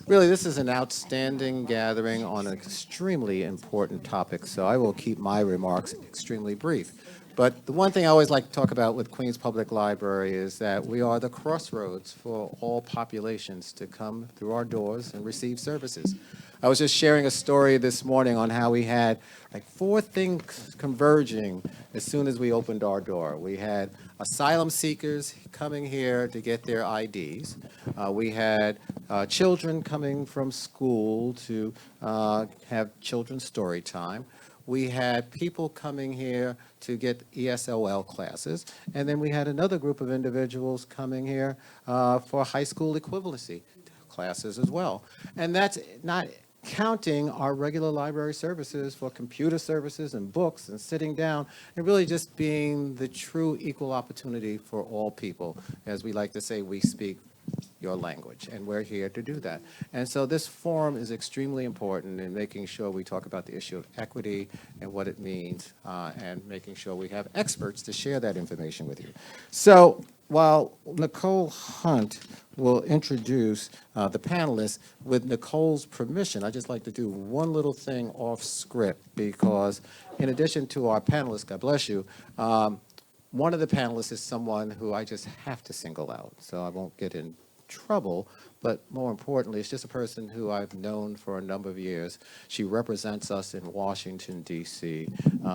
Really, this is an outstanding gathering on an extremely important topic, so I will keep my remarks extremely brief. But the one thing I always like to talk about with Queens Public Library is that we are the crossroads for all populations to come through our doors and receive services. I was just sharing a story this morning on how we had like four things converging as soon as we opened our door. We had asylum seekers coming here to get their IDs. We had children coming from school to have children's story time. We had people coming here to get ESOL classes, and then we had another group of individuals coming here for high school equivalency classes as well. And that's not counting our regular library services for computer services and books and sitting down and really just being the true equal opportunity for all people. As we like to say, we speak your language, and we're here to do that. And so this forum is extremely important in making sure we talk about the issue of equity and what it means, and making sure we have experts to share that information with you. So while Nicole Hunt will introduce the panelists, with Nicole's permission, I'd just like to do one little thing off script, because in addition to our panelists, God bless you, one of the panelists is someone who I just have to single out, so I won't get in trouble, but more importantly, it's just a person who I've known for a number of years. She represents us in Washington, D.C.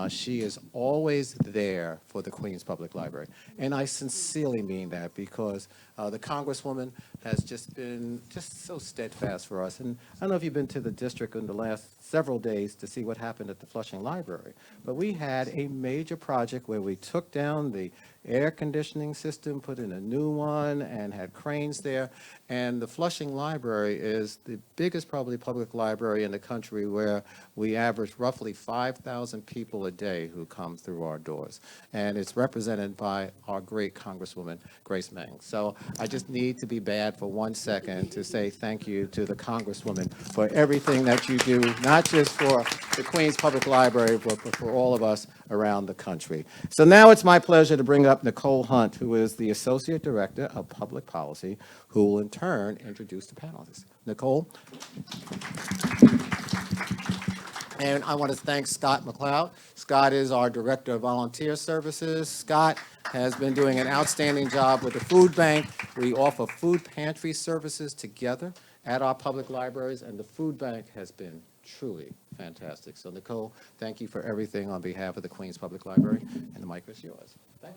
She is always there for the Queens Public Library, and I sincerely mean that, because the Congresswoman has just been so steadfast for us. And I don't know if you've been to the district in the last several days to see what happened at the Flushing Library, but we had a major project where we took down the air conditioning system, put in a new one, and had cranes there. And the Flushing Library is the biggest, probably, public library in the country, where we average roughly 5,000 people a day who come through our doors. And it's represented by our great Congresswoman, Grace Meng. So I just need to be bad for 1 second to say thank you to the Congresswoman for everything that you do, not just for the Queens Public Library, but for all of us around the country. So now it's my pleasure to bring up Nicole Hunt, who is the Associate Director of Public Policy, who will in turn introduce the panelists. Nicole? And I want to thank Scott McLeod. Scott is our Director of Volunteer Services. Scott has been doing an outstanding job with the food bank. We offer food pantry services together at our public libraries, and the food bank has been truly fantastic. So Nicole, thank you for everything on behalf of the Queens Public Library, and the mic is yours. Thank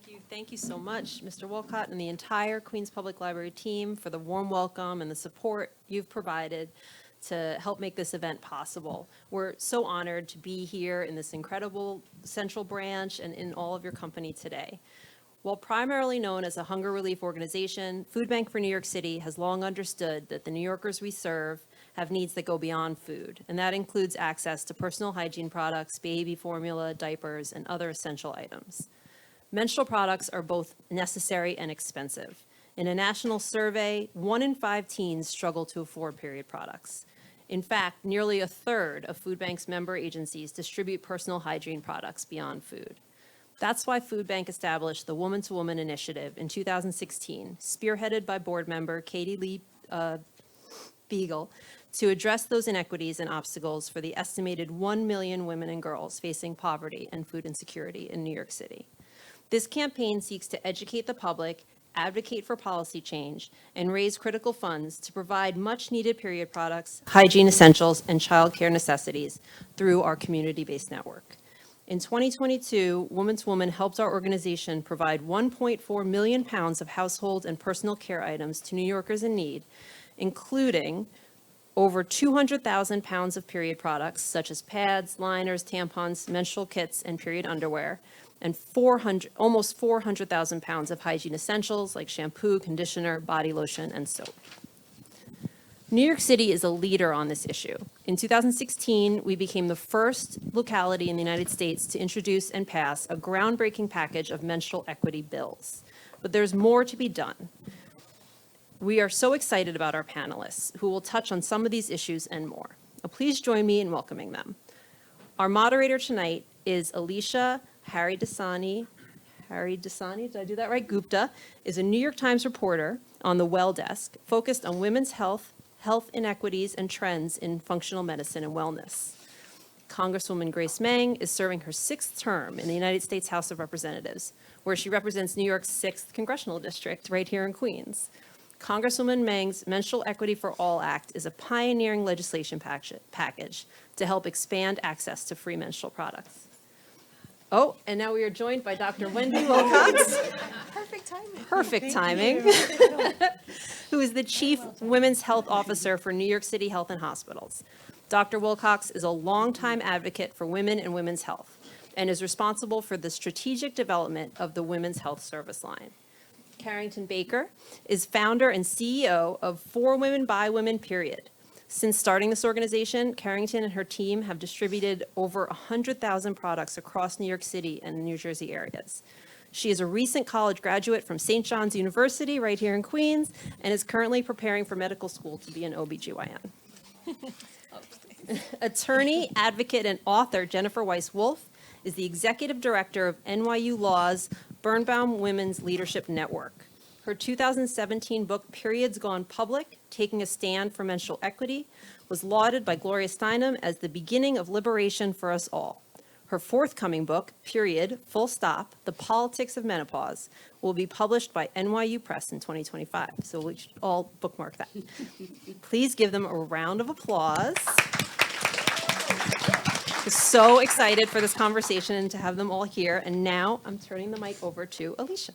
you. Thank you so much, Mr. Wolcott, and the entire Queens Public Library team for the warm welcome and the support you've provided to help make this event possible. We're so honored to be here in this incredible central branch and in all of your company today. While primarily known as a hunger relief organization, Food Bank for New York City has long understood that the New Yorkers we serve have needs that go beyond food, and that includes access to personal hygiene products, baby formula, diapers, and other essential items. Menstrual products are both necessary and expensive. In a national survey, 1 in 5 teens struggle to afford period products. In fact, nearly a third of Food Bank's member agencies distribute personal hygiene products beyond food. That's why Food Bank established the Woman to Woman Initiative in 2016, spearheaded by board member Katie Lee Beagle, to address those inequities and obstacles for the estimated 1 million women and girls facing poverty and food insecurity in New York City. This campaign seeks to educate the public, advocate for policy change, and raise critical funds to provide much-needed period products, hygiene essentials, and childcare necessities through our community-based network. In 2022, Woman to Woman helped our organization provide 1.4 million pounds of household and personal care items to New Yorkers in need, including over 200,000 pounds of period products, such as pads, liners, tampons, menstrual kits, and period underwear, and almost 400,000 pounds of hygiene essentials like shampoo, conditioner, body lotion, and soap. New York City is a leader on this issue. In 2016, we became the first locality in the United States to introduce and pass a groundbreaking package of menstrual equity bills. But there's more to be done. We are so excited about our panelists, who will touch on some of these issues and more. Please join me in welcoming them. Our moderator tonight is Alisha Haridasani, did I do that right? Gupta is a New York Times reporter on the Well Desk, focused on women's health, health inequities, and trends in functional medicine and wellness. Congresswoman Grace Meng is serving her 6th term in the United States House of Representatives, where she represents New York's 6th congressional district, right here in Queens. Congresswoman Meng's Menstrual Equity for All Act is a pioneering legislation package to help expand access to free menstrual products. Oh, and now we are joined by Dr. Wendy Wilcox. Perfect timing. Perfect timing. Who is the Chief Women's Health Officer for New York City Health and Hospitals. Dr. Wilcox is a longtime advocate for women and women's health and is responsible for the strategic development of the Women's Health Service Line. Carrington Baker is founder and CEO of For Women by Women, period. Since starting this organization, Carrington and her team have distributed over 100,000 products across New York City and New Jersey areas. She is a recent college graduate from St. John's University right here in Queens and is currently preparing for medical school to be an OBGYN. Attorney, advocate, and author Jennifer Weiss-Wolf is the executive director of NYU Law's Birnbaum Women's Leadership Network. Her 2017 book, Periods Gone Public, Taking a Stand for Menstrual Equity, was lauded by Gloria Steinem as the beginning of liberation for us all. Her forthcoming book, Period, Full Stop, The Politics of Menopause, will be published by NYU Press in 2025. So we should all bookmark that. Please give them a round of applause. We're so excited for this conversation and to have them all here. And now I'm turning the mic over to Alisha.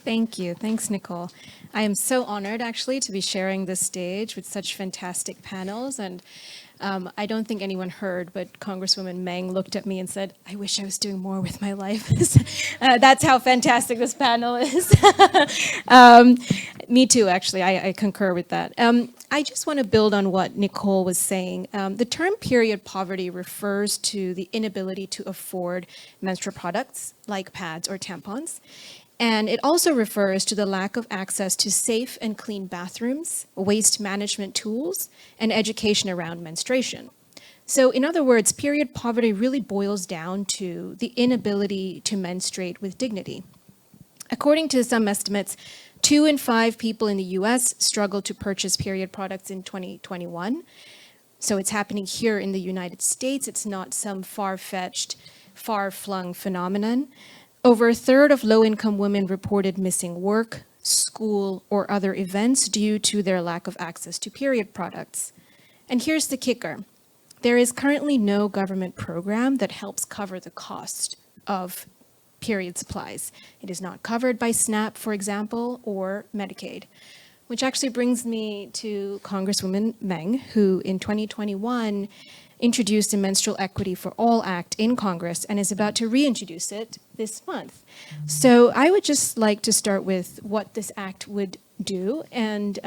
Thank you. Thanks, Nicole. I am so honored, actually, to be sharing this stage with such fantastic panels. And I don't think anyone heard, but Congresswoman Meng looked at me and said, I wish I was doing more with my life. That's how fantastic this panel is. Me too, actually. I concur with that. I just want to build on what Nicole was saying. The term period poverty refers to the inability to afford menstrual products like pads or tampons. And it also refers to the lack of access to safe and clean bathrooms, waste management tools, and education around menstruation. So in other words, period poverty really boils down to the inability to menstruate with dignity. According to some estimates, 2 in 5 people in the US struggled to purchase period products in 2021. So it's happening here in the United States. It's not some far-fetched, far-flung phenomenon. Over a third of low-income women reported missing work, school, or other events due to their lack of access to period products. And here's the kicker. There is currently no government program that helps cover the cost of period supplies. It is not covered by SNAP, for example, or Medicaid, which actually brings me to Congresswoman Meng, who in 2021 introduced the Menstrual Equity for All Act in Congress and is about to reintroduce it this month. So I would just like to start with what this act would do and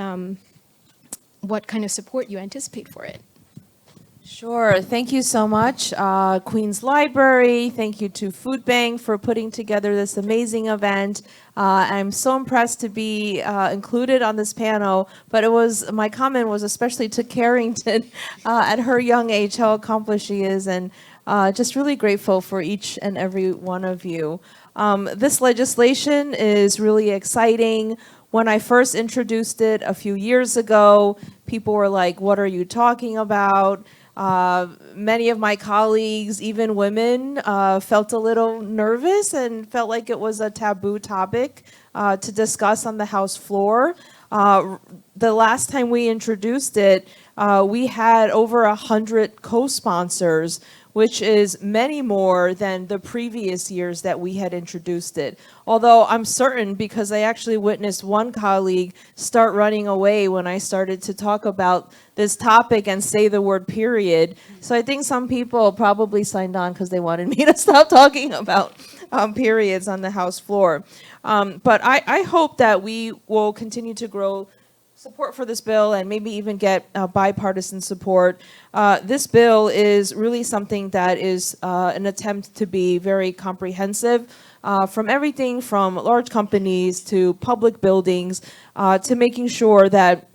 what kind of support you anticipate for it. Sure. Thank you so much, Queens Library. Thank you to Food Bank for putting together this amazing event. I'm so impressed to be included on this panel, but my comment was especially to Carrington at her young age, how accomplished she is, and just really grateful for each and every one of you. This legislation is really exciting. When I first introduced it a few years ago, people were like, what are you talking about? Many of my colleagues, even women, felt a little nervous and felt like it was a taboo topic to discuss on the House floor. The last time we introduced it, we had over 100 co-sponsors, which is many more than the previous years that we had introduced it. Although I'm certain, because I actually witnessed one colleague start running away when I started to talk about this topic and say the word period. So I think some people probably signed on because they wanted me to stop talking about periods on the House floor. But I hope that we will continue to grow support for this bill and maybe even get bipartisan support. This bill is really something that is an attempt to be very comprehensive, from everything from large companies to public buildings, to making sure that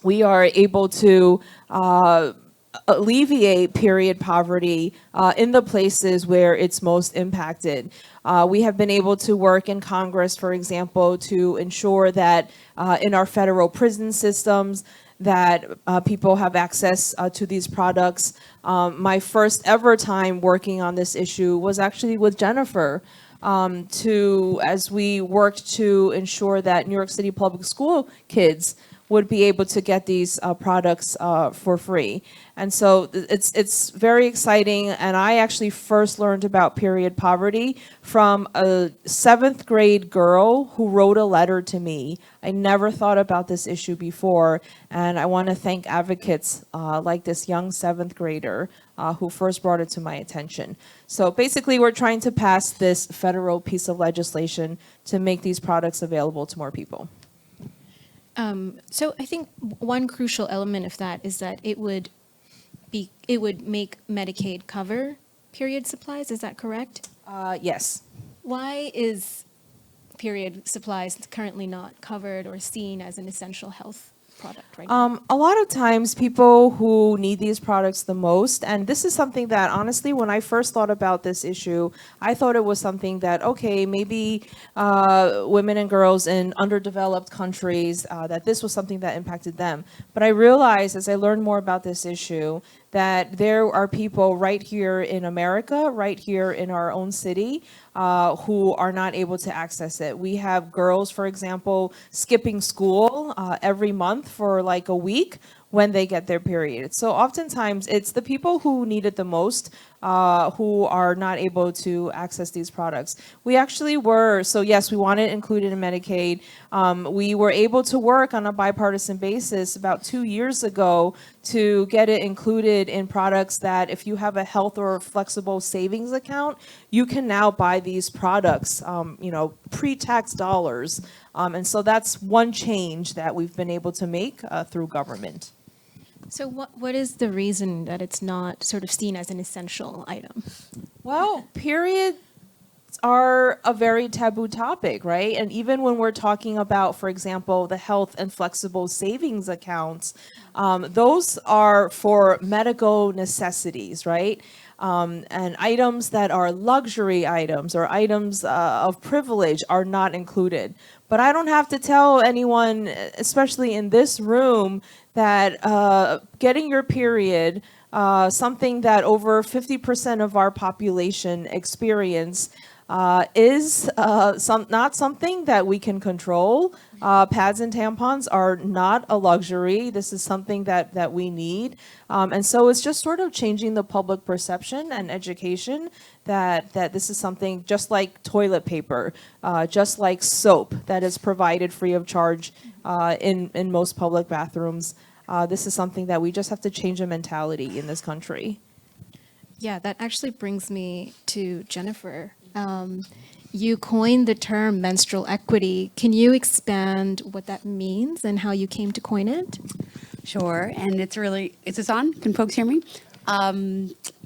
we are able to alleviate period poverty in the places where it's most impacted. We have been able to work in Congress, for example, to ensure that in our federal prison systems, that people have access to these products. My first ever time working on this issue was actually with Jennifer, as we worked to ensure that New York City public school kids would be able to get these products for free. And so it's very exciting. And I actually first learned about period poverty from a 7th grade girl who wrote a letter to me. I never thought about this issue before. And I want to thank advocates like this young 7th grader who first brought it to my attention. So basically, we're trying to pass this federal piece of legislation to make these products available to more people. So I think one crucial element of that is that it would make Medicaid cover period supplies. Is that correct? Yes. Why is period supplies currently not covered or seen as an essential health product right now? A lot of times people who need these products the most, and this is something that honestly, when I first thought about this issue, I thought it was something that, okay, maybe women and girls in underdeveloped countries, that this was something that impacted them. But I realized as I learned more about this issue that there are people right here in America, right here in our own city, who are not able to access it. We have girls, for example, skipping school every month for like a week when they get their period. So oftentimes it's the people who need it the most who are not able to access these products. We actually were, so yes, we want it included in Medicaid. We were able to work on a bipartisan basis about 2 years ago to get it included in products that if you have a health or flexible savings account, you can now buy these products, pre-tax dollars. And so that's one change that we've been able to make through government. So what is the reason that it's not sort of seen as an essential item? Well, periods are a very taboo topic, right? And even when we're talking about, for example, the health and flexible savings accounts, those are for medical necessities, right? And items that are luxury items or items of privilege are not included. But I don't have to tell anyone, especially in this room, that getting your period, something that over 50% of our population experience, is not something that we can control. Pads and tampons are not a luxury. This is something that we need. And so it's just sort of changing the public perception and education that this is something just like toilet paper, just like soap that is provided free of charge in most public bathrooms. This is something that we just have to change the mentality in this country. Yeah, that actually brings me to Jennifer. You coined the term menstrual equity. Can you expand what that means and how you came to coin it? Sure, and is this on? Can folks hear me?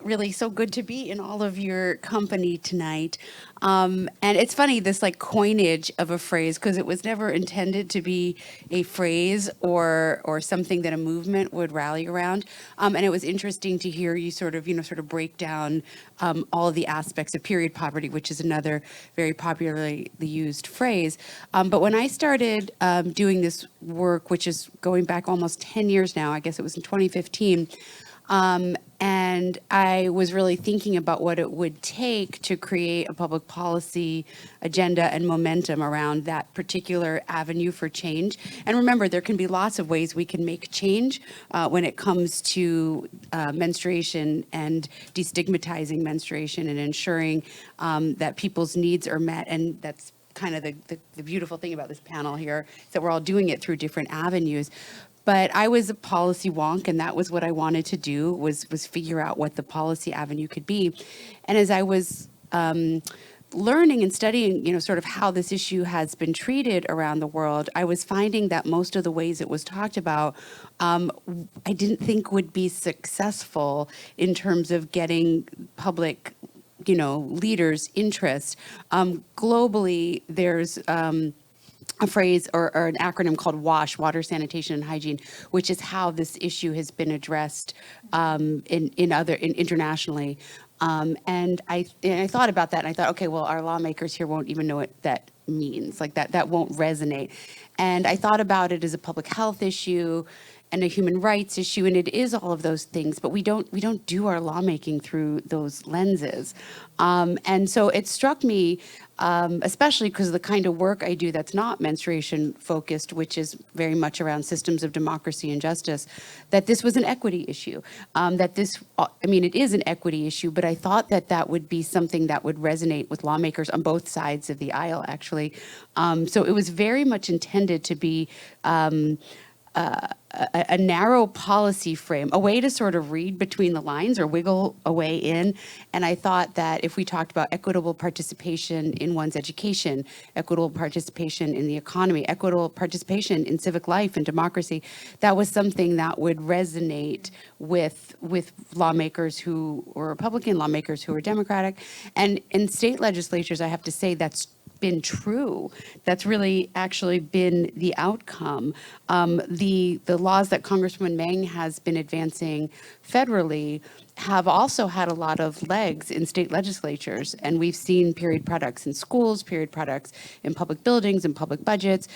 Really so good to be in all of your company tonight. And it's funny, this like coinage of a phrase, because it was never intended to be a phrase or something that a movement would rally around. And it was interesting to hear you sort of break down all of the aspects of period poverty, which is another very popularly used phrase. But when I started doing this work, which is going back almost 10 years now, I guess it was in 2015, and I was really thinking about what it would take to create a public policy agenda and momentum around that particular avenue for change. And remember, there can be lots of ways we can make change when it comes to menstruation and destigmatizing menstruation and ensuring that people's needs are met. And that's kind of the beautiful thing about this panel here, is that we're all doing it through different avenues. But I was a policy wonk, and that was what I wanted to do, was figure out what the policy avenue could be. And as I was learning and studying, sort of how this issue has been treated around the world, I was finding that most of the ways it was talked about, I didn't think would be successful in terms of getting public, leaders' interest. Globally, there's a phrase or an acronym called WASH, Water, Sanitation, and Hygiene, which is how this issue has been addressed internationally. And I thought about that, and I thought, okay, well, our lawmakers here won't even know what that means. Like that won't resonate. And I thought about it as a public health issue and a human rights issue, and it is all of those things, but we don't do our lawmaking through those lenses. And so it struck me, especially because of the kind of work I do that's not menstruation focused, which is very much around systems of democracy and justice, that this was an equity issue. It is an equity issue, but I thought that would be something that would resonate with lawmakers on both sides of the aisle, actually. So it was very much intended to be a narrow policy frame, a way to sort of read between the lines or wiggle a way in. And I thought that if we talked about equitable participation in one's education, equitable participation in the economy, equitable participation in civic life and democracy, that was something that would resonate with lawmakers who were Republican, lawmakers who were Democratic. And in state legislatures, I have to say that's been true. That's really actually been the outcome. The laws that Congresswoman Meng has been advancing federally have also had a lot of legs in state legislatures, and we've seen period products in schools, period products in public buildings, in public budgets,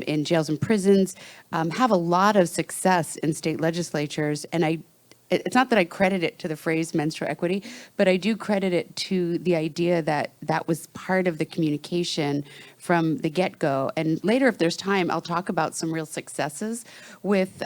in jails and prisons, have a lot of success in state legislatures. And it's not that I credit it to the phrase menstrual equity, but I do credit it to the idea that that was part of the communication from the get-go. And later, if there's time, I'll talk about some real successes with,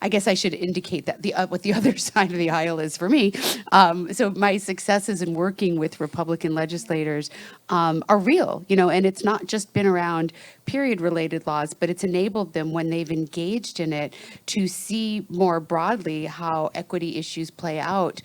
I guess I should indicate that what the other side of the aisle is for me. So my successes in working with Republican legislators are real, and it's not just been around period-related laws, but it's enabled them when they've engaged in it to see more broadly how equity issues play out,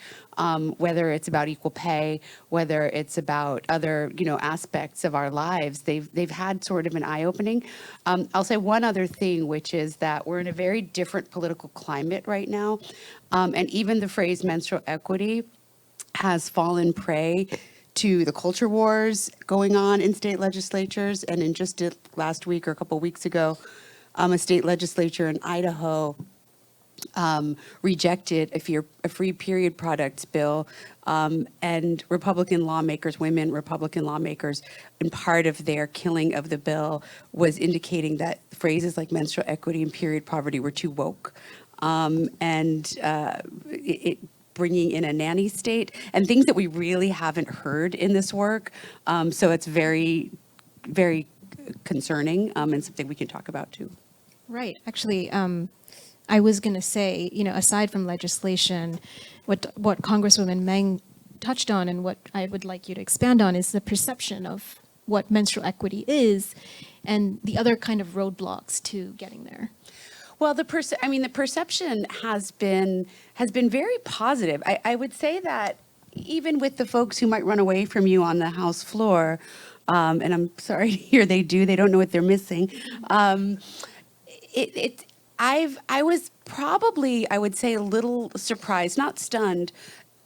whether it's about equal pay, whether it's about other, aspects of our lives. They've had sort of an eye-opening. I'll say one other thing, which is that we're in a very different political climate right now, and even the phrase menstrual equity has fallen prey to the culture wars going on in state legislatures. And in just last week or a couple of weeks ago, a state legislature in Idaho rejected a free period products bill, and Republican lawmakers, women Republican lawmakers, in part of their killing of the bill was indicating that phrases like menstrual equity and period poverty were too woke, it bringing in a nanny state and things that we really haven't heard in this work. So it's very, very concerning, and something we can talk about too. Right. Actually, I was going to say, aside from legislation, what Congresswoman Meng touched on and what I would like you to expand on is the perception of what menstrual equity is and the other kind of roadblocks to getting there. Well, the perception has been very positive. I would say that even with the folks who might run away from you on the House floor, and I'm sorry to hear they don't know what they're missing. I was probably, I would say, a little surprised, not stunned,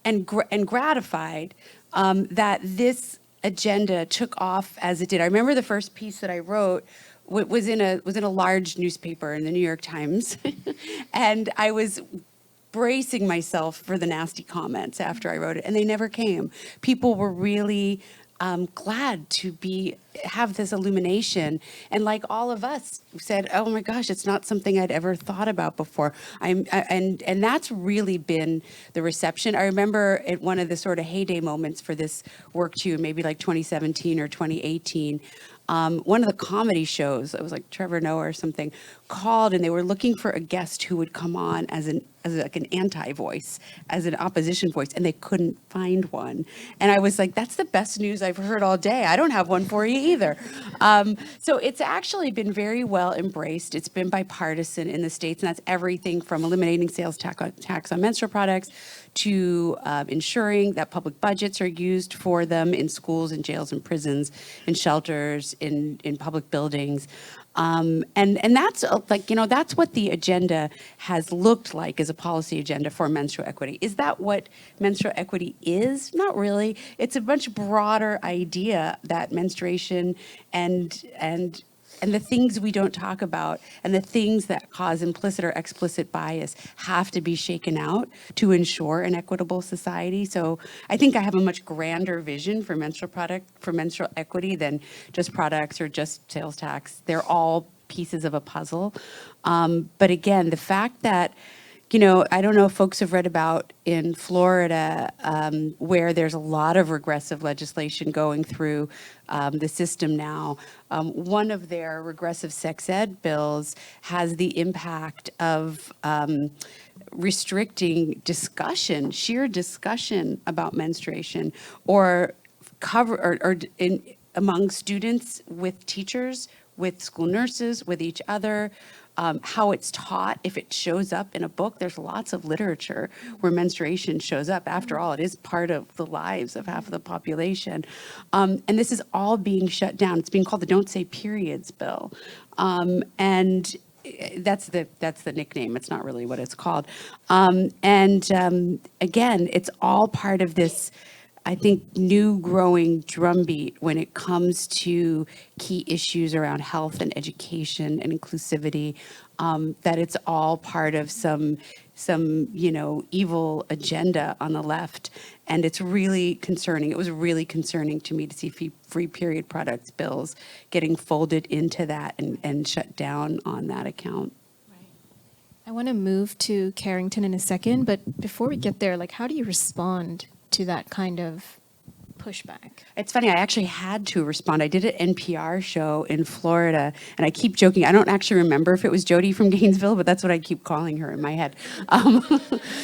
and gratified that this agenda took off as it did. I remember the first piece that I wrote was in a large newspaper in the New York Times, and I was bracing myself for the nasty comments after I wrote it, and they never came. People were really glad to have this illumination, and like all of us said, oh my gosh, it's not something I'd ever thought about before. And that's really been the reception. I remember at one of the sort of heyday moments for this work too, maybe like 2017 or 2018, one of the comedy shows, it was like Trevor Noah or something, called, and they were looking for a guest who would come on as an anti-voice, as an opposition voice, and they couldn't find one. And I was like, that's the best news I've heard all day. I don't have one for you either. So it's actually been very well embraced. It's been bipartisan in the states, and that's everything from eliminating sales tax on menstrual products to ensuring that public budgets are used for them in schools and jails and prisons, in shelters, in public buildings. And that's like, that's what the agenda has looked like as a policy agenda for menstrual equity. Is that what menstrual equity is? Not really. It's a much broader idea that menstruation and the things we don't talk about and the things that cause implicit or explicit bias have to be shaken out to ensure an equitable society. So I think I have a much grander vision for menstrual equity than just products or just sales tax. They're all pieces of a puzzle. But again, the fact that I don't know if folks have read about in Florida, where there's a lot of regressive legislation going through the system now. One of their regressive sex ed bills has the impact of restricting discussion, sheer discussion about menstruation, or among students, with teachers, with school nurses, with each other. How it's taught, if it shows up in a book. There's lots of literature where menstruation shows up. After all, it is part of the lives of half of the population. And this is all being shut down. It's being called the Don't Say Periods bill. And that's the nickname. It's not really what it's called. Again, it's all part of this, I think, new growing drumbeat when it comes to key issues around health and education and inclusivity, that it's all part of some evil agenda on the left. And it's really concerning. It was really concerning to me to see free period products bills getting folded into that and shut down on that account. I want to move to Carrington in a second, but before we get there, how do you respond to that kind of pushback? It's funny, I actually had to respond. I did an NPR show in Florida, and I keep joking. I don't actually remember if it was Jody from Gainesville, but that's what I keep calling her in my head.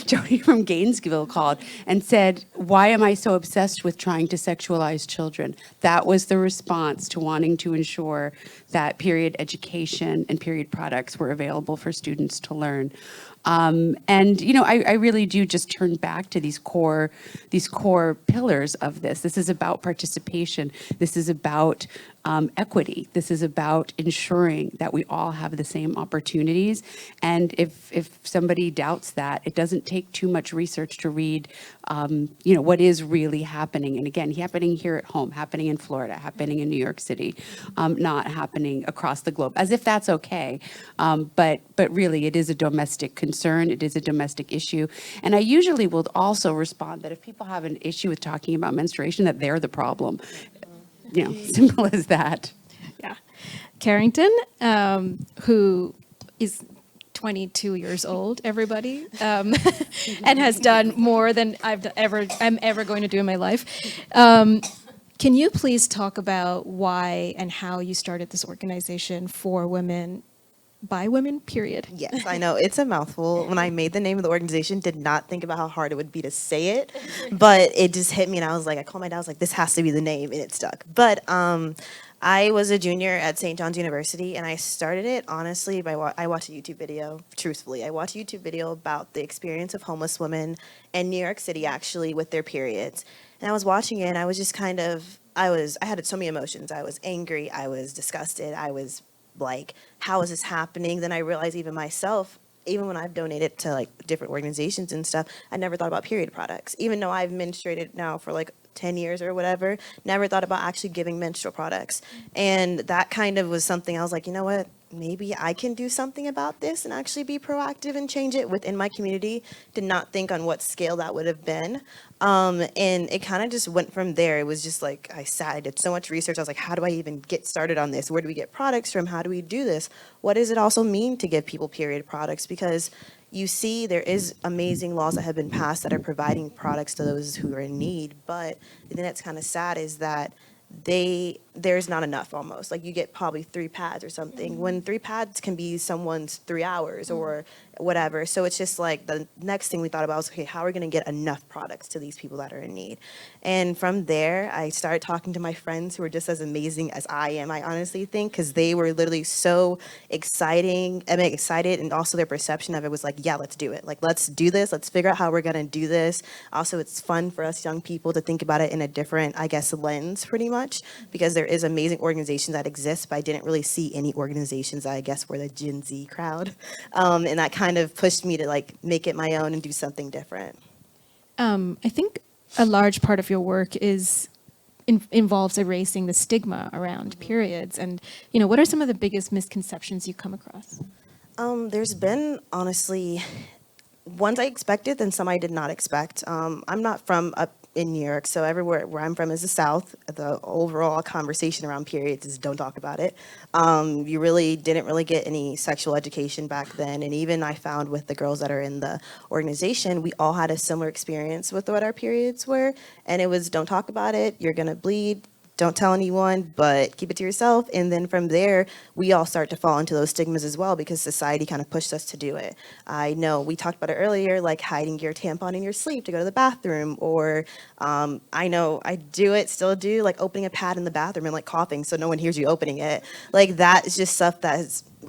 Jody from Gainesville called and said, "Why am I so obsessed with trying to sexualize children?" That was the response to wanting to ensure that period education and period products were available for students to learn. I really do just turn back to these core pillars of this. This is about participation. This is about equity. This is about ensuring that we all have the same opportunities. And if somebody doubts that, it doesn't take too much research to read, what is really happening. And again, happening here at home, happening in Florida, happening in New York City, not happening across the globe, as if that's okay. But really, it is a domestic concern. It is a domestic issue. And I usually will also respond that if people have an issue with talking about menstruation, that they're the problem. Simple as that. Yeah. Carrington, who is 22 years old, everybody, and has done more than I'm ever going to do in my life. Can you please talk about why and how you started this organization for women, by women, period? Yes, I know. It's a mouthful. When I made the name of the organization, did not think about how hard it would be to say it, but it just hit me, and I was like, I called my dad, I was like, this has to be the name, and it stuck. But I was a junior at St. John's University, and I started it, honestly, by I watched a YouTube video, truthfully. I watched a YouTube video about the experience of homeless women in New York City, actually, with their periods. And I was watching it, and I was just I had so many emotions. I was angry, I was disgusted, I was like, how is this happening? Then I realized even myself, even when I've donated to different organizations and stuff, I never thought about period products. Even though I've menstruated now for 10 years or whatever, never thought about actually giving menstrual products. And that kind of was something I was like, you know what? Maybe I can do something about this and actually be proactive and change it within my community. Did not think on what scale that would have been. And it kind of just went from there. It was just I I did so much research. I was like, how do I even get started on this? Where do we get products from? How do we do this? What does it also mean to give people period products? Because you see there is amazing laws that have been passed that are providing products to those who are in need. But the thing that's kind of sad is that there's not enough almost. You get probably 3 pads or something, when 3 pads can be someone's 3 hours or whatever. So it's just the next thing we thought about was, okay, how are we going to get enough products to these people that are in need? And from there, I started talking to my friends who are just as amazing as I am, I honestly think, because they were literally so excited, and also their perception of it was yeah, let's do it. Let's do this. Let's figure out how we're going to do this. Also, it's fun for us young people to think about it in a different, I guess, lens, pretty much, because there is amazing organizations that exist, but I didn't really see any organizations that I guess were the Gen Z crowd. And that kind of pushed me to like make it my own and do something different. I think a large part of your work involves erasing the stigma around periods. And, what are some of the biggest misconceptions you come across? There's been, honestly, ones I expected and some I did not expect. I'm not from up in New York, so everywhere where I'm from is the South. The overall conversation around periods is don't talk about it. You really didn't really get any sexual education back then, and even I found with the girls that are in the organization, we all had a similar experience with what our periods were, and it was don't talk about it, you're gonna bleed, don't tell anyone, but keep it to yourself. And then from there, we all start to fall into those stigmas as well because society kind of pushed us to do it. I know we talked about it earlier, like hiding your tampon in your sleep to go to the bathroom, or I know I do it, still do, like opening a pad in the bathroom and like coughing so no one hears you opening it. Like that is just stuff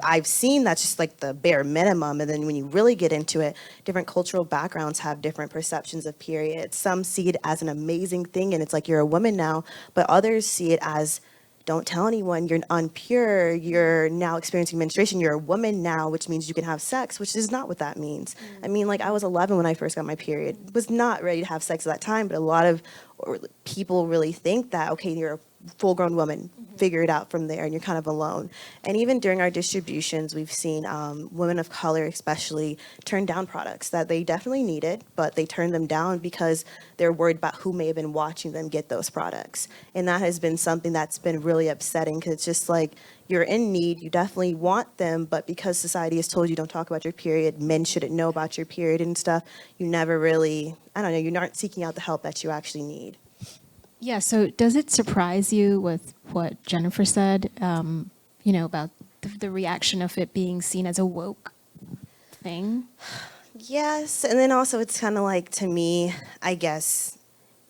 I've seen that's just like the bare minimum. And then when you really get into it, different cultural backgrounds have different perceptions of periods. Some see it as an amazing thing and it's like you're a woman now, but others see it as don't tell anyone, you're unpure, you're now experiencing menstruation, you're a woman now, which means you can have sex, which is not what that means. I mean, like I was 11 when I first got my period, was not ready to have sex at that time, but a lot of people really think that, okay, you're a full-grown woman, figure it out from there, and you're kind of alone. And even during our distributions, we've seen women of color especially turn down products that they definitely needed, but they turned them down because they're worried about who may have been watching them get those products. And that has been something that's been really upsetting because it's just like, you're in need, you definitely want them, but because society has told you don't talk about your period, men shouldn't know about your period and stuff, you never really, I don't know, you aren't seeking out the help that you actually need. Yeah, so does it surprise you with what Jennifer said, about the reaction of it being seen as a woke thing? Yes, and then also it's kind of like, to me, I guess,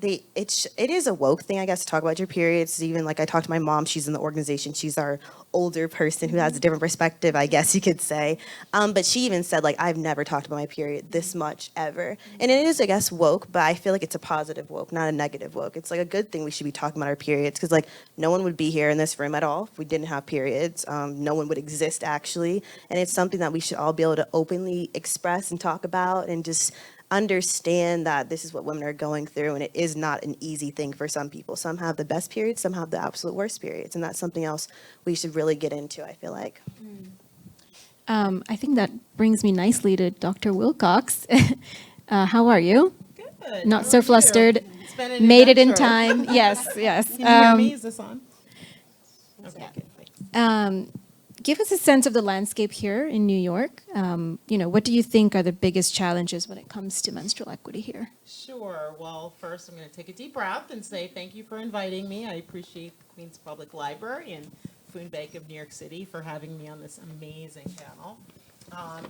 it is a woke thing, I guess, to talk about your periods. Even like I talked to my mom, she's in the organization, she's our older person who has a different perspective, I guess you could say. But she even said, like, I've never talked about my period this much ever. And it is, I guess, woke, but I feel like it's a positive woke, not a negative woke. It's like a good thing we should be talking about our periods because, like, no one would be here in this room at all if we didn't have periods. No one would exist, actually. And it's something that we should all be able to openly express and talk about and just understand that this is what women are going through, and it is not an easy thing for some people. Some have the best periods, some have the absolute worst periods, and that's something else we should really get into, I feel like. I think that brings me nicely to Dr. Wilcox. How are you? Good. Not How so are you? flustered. It's been an Made it in adventure. time. Yes, yes. Can you hear me? Is this on? Okay, good. Thanks. Give us a sense of the landscape here in New York. What do you think are the biggest challenges when it comes to menstrual equity here? Sure. Well, first I'm going to take a deep breath and say thank you for inviting me. I appreciate the Queens Public Library and Food Bank of New York City for having me on this amazing panel.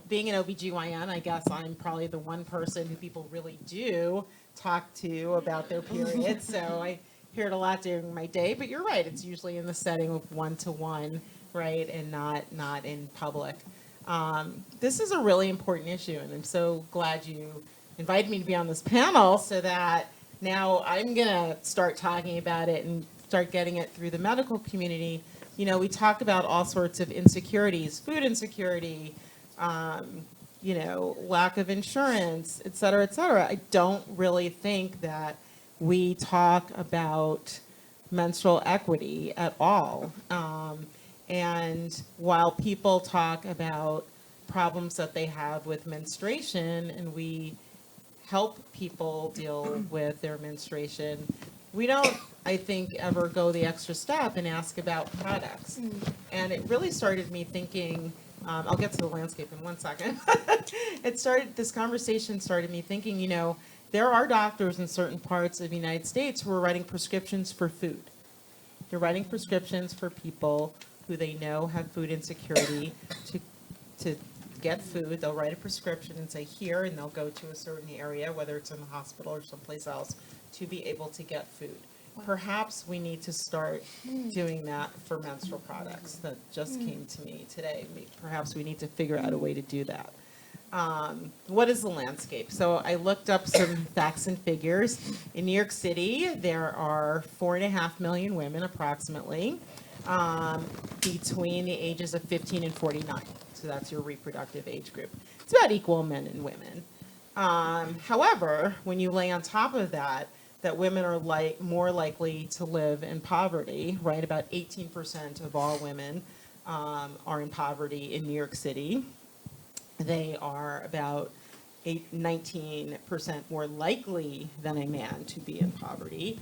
Being an OBGYN, I guess I'm probably the one person who people really do talk to about their periods. So I hear it a lot during my day, but you're right. It's usually in the setting of one-to-one, right, and not in public. This is a really important issue, and I'm so glad you invited me to be on this panel so that now I'm going to start talking about it and start getting it through the medical community. You know, we talk about all sorts of insecurities, food insecurity, lack of insurance, et cetera, et cetera. I don't really think that we talk about menstrual equity at all. And while people talk about problems that they have with menstruation and we help people deal with their menstruation, we don't, I think, ever go the extra step and ask about products. And it really started me thinking, I'll get to the landscape in 1 second. This conversation started me thinking, there are doctors in certain parts of the United States who are writing prescriptions for food. They're writing prescriptions for people who they know have food insecurity to get food. They'll write a prescription and say here, and they'll go to a certain area, whether it's in the hospital or someplace else, to be able to get food. Perhaps we need to start doing that for menstrual products. That just came to me today. Perhaps we need to figure out a way to do that. what is the landscape? So I looked up some facts and figures. In New York City, there are 4.5 million women approximately between the ages of 15 and 49. So that's your reproductive age group. It's about equal men and women. However, when you lay on top of that, that women are more likely to live in poverty, right? About 18% of all women are in poverty in New York City. They are about 19% more likely than a man to be in poverty.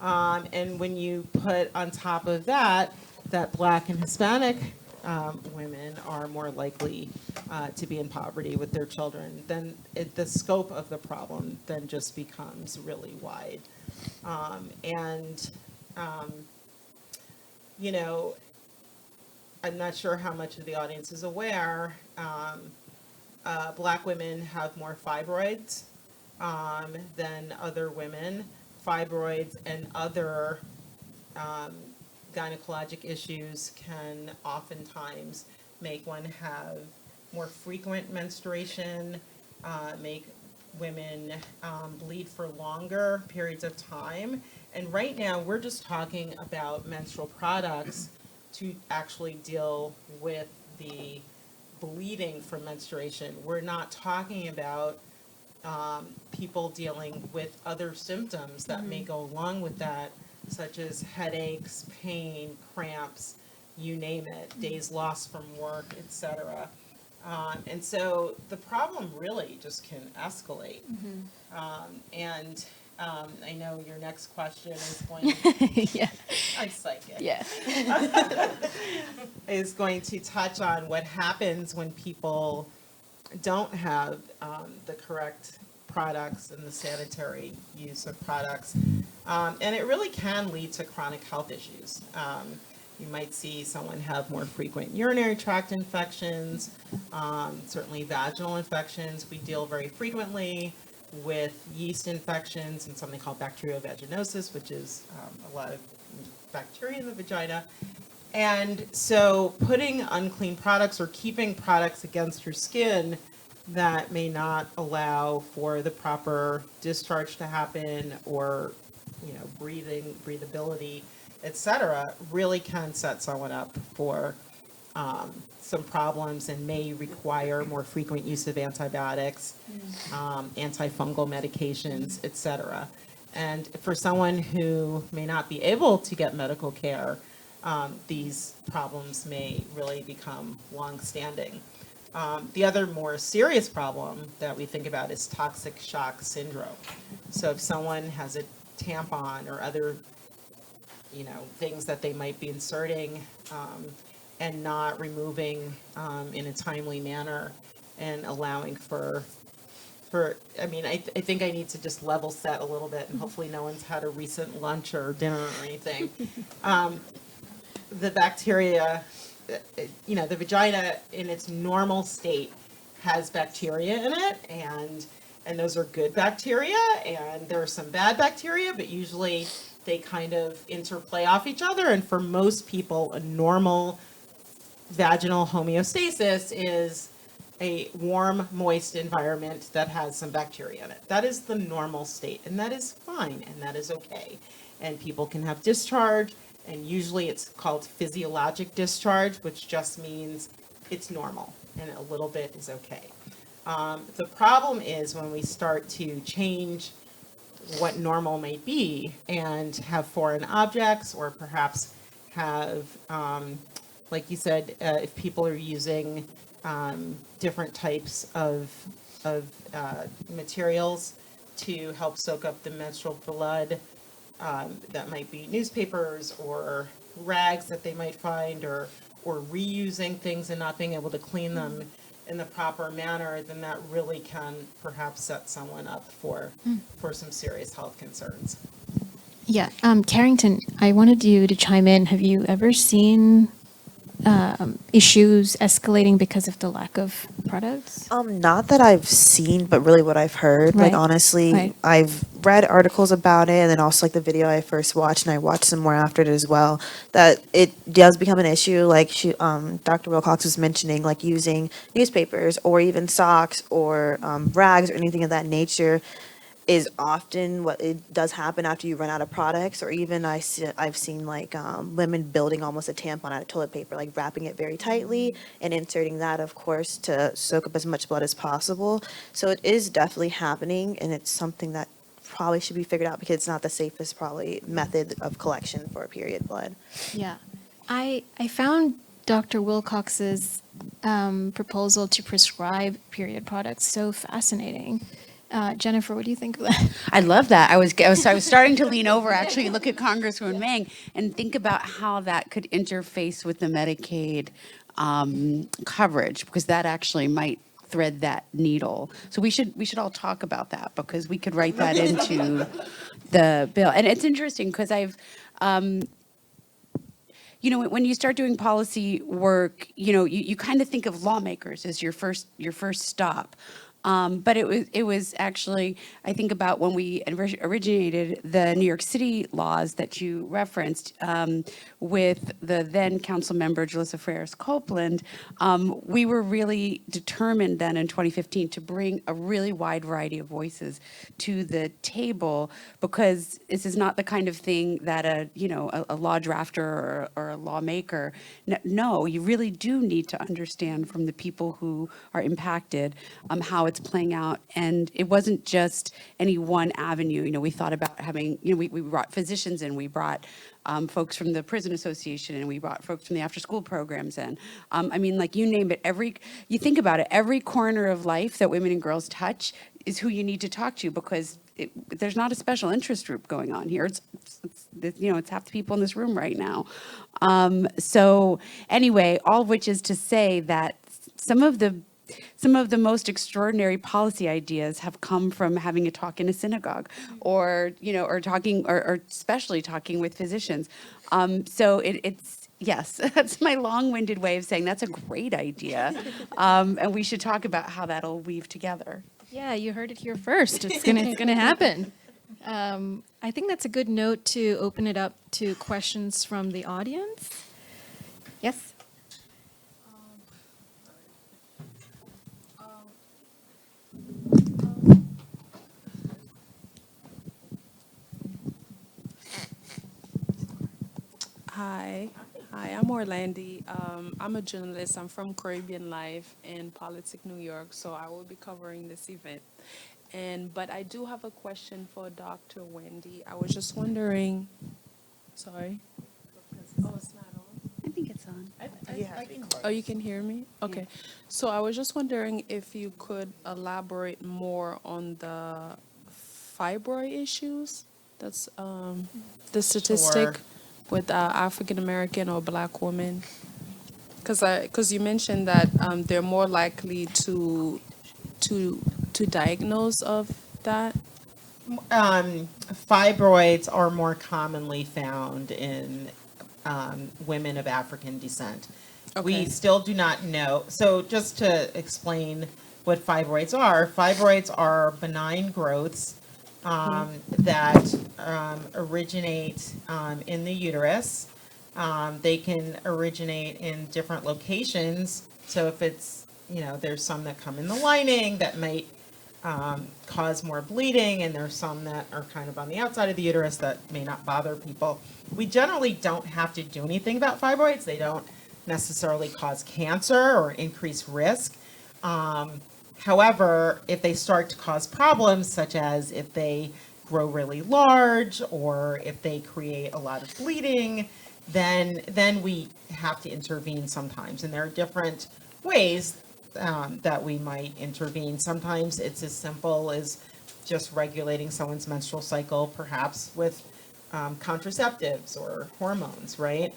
And when you put on top of that, that Black and Hispanic women are more likely to be in poverty with their children, then the scope of the problem then just becomes really wide. You know, I'm not sure how much of the audience is aware, Black women have more fibroids than other women. Fibroids and other gynecologic issues can oftentimes make one have more frequent menstruation, make women bleed for longer periods of time. And right now, we're just talking about menstrual products to actually deal with the bleeding from menstruation. We're not talking about people dealing with other symptoms that may go along with that, such as headaches, pain, cramps, you name it, days lost from work, etc. And so the problem really just can escalate. I know your next question is going to, Yeah. I'm psychic. Yeah. Is going to touch on what happens when people don't have the correct products and the sanitary use of products. And it really can lead to chronic health issues. You might see someone have more frequent urinary tract infections, certainly vaginal infections. We deal very frequently with yeast infections and something called bacteriovaginosis, which is a lot of bacteria in the vagina. And so putting unclean products or keeping products against your skin that may not allow for the proper discharge to happen or, you know, breathability, etc., really can set someone up for some problems and may require more frequent use of antibiotics, antifungal medications, etc. And for someone who may not be able to get medical care, these problems may really become long-standing. The other more serious problem that we think about is toxic shock syndrome. So if someone has a tampon or other, you know, things that they might be inserting and not removing in a timely manner and allowing for I mean, I think I need to just level set a little bit, and hopefully no one's had a recent lunch or dinner or anything. The bacteria, you know, the vagina in its normal state has bacteria in it, and those are good bacteria, and there are some bad bacteria, but usually they kind of interplay off each other. And for most people, a normal vaginal homeostasis is a warm, moist environment that has some bacteria in it. That is the normal state, and that is fine, and that is okay. And people can have discharge, and usually it's called physiologic discharge, which just means it's normal, and a little bit is okay. The problem is when we start to change what normal may be and have foreign objects, or perhaps have, like you said, if people are using different types of materials to help soak up the menstrual blood, that might be newspapers or rags that they might find, or reusing things and not being able to clean them in the proper manner, then that really can perhaps set someone up for some serious health concerns. Yeah, Carrington, I wanted you to chime in. Have you ever seen issues escalating because of the lack of products? Not that I've seen, but really what I've heard. Like Right. honestly, Right. I've read articles about it, and then also like the video I first watched, and I watched some more after it as well. That it does become an issue. Like Dr. Wilcox was mentioning, like using newspapers or even socks or rags or anything of that nature is often what it does happen after you run out of products, or even I've seen like women building almost a tampon out of toilet paper, like wrapping it very tightly and inserting that, of course, to soak up as much blood as possible. So it is definitely happening, and it's something that probably should be figured out because it's not the safest probably method of collection for period blood. Yeah. I found Dr. Wilcox's proposal to prescribe period products so fascinating. Jennifer, what do you think of that? I love that. I was starting to lean over, actually, look at Congresswoman Meng and think about how that could interface with the Medicaid coverage, because that actually might thread that needle. So we should all talk about that, because we could write that into the bill. And it's interesting because when you start doing policy work, you kind of think of lawmakers as your first stop. But it was actually, I think about when we originated the New York City laws that you referenced with the then council member, Jalissa Freres Copeland. We were really determined then in 2015 to bring a really wide variety of voices to the table, because this is not the kind of thing that a law drafter or a lawmaker. No, you really do need to understand from the people who are impacted how it's playing out. And it wasn't just any one avenue. We thought about having, we brought physicians in, we brought folks from the Prison Association, and we brought folks from the after-school programs in. You name it, you think about it, every corner of life that women and girls touch is who you need to talk to, because there's not a special interest group going on here. It's half the people in this room right now. So anyway, all of which is to say that some of the most extraordinary policy ideas have come from having a talk in a synagogue, or talking, or especially talking with physicians. So it's yes, that's my long-winded way of saying that's a great idea, and we should talk about how that'll weave together. Yeah, you heard it here first. It's gonna happen. I think that's a good note to open it up to questions from the audience. Yes. Hi, I'm Orlandi. I'm a journalist. I'm from Caribbean Life in Politic, New York, so I will be covering this event. But I do have a question for Dr. Wendy. I was just wondering, sorry. Oh, it's not on? I think it's on. Oh, you can hear me? Okay. So I was just wondering if you could elaborate more on the fibroid issues. That's the statistic. Sure. With African American or Black women, because you mentioned that they're more likely to diagnose of that. Fibroids are more commonly found in women of African descent. We Okay. still do not know. So just to explain what fibroids are benign growths that originate in the uterus. They can originate in different locations. So if it's, there's some that come in the lining that might cause more bleeding, and there's some that are kind of on the outside of the uterus that may not bother people. We generally don't have to do anything about fibroids. They don't necessarily cause cancer or increase risk. However, if they start to cause problems, such as if they grow really large or if they create a lot of bleeding, then we have to intervene sometimes. And there are different ways that we might intervene. Sometimes it's as simple as just regulating someone's menstrual cycle, perhaps with contraceptives or hormones, right?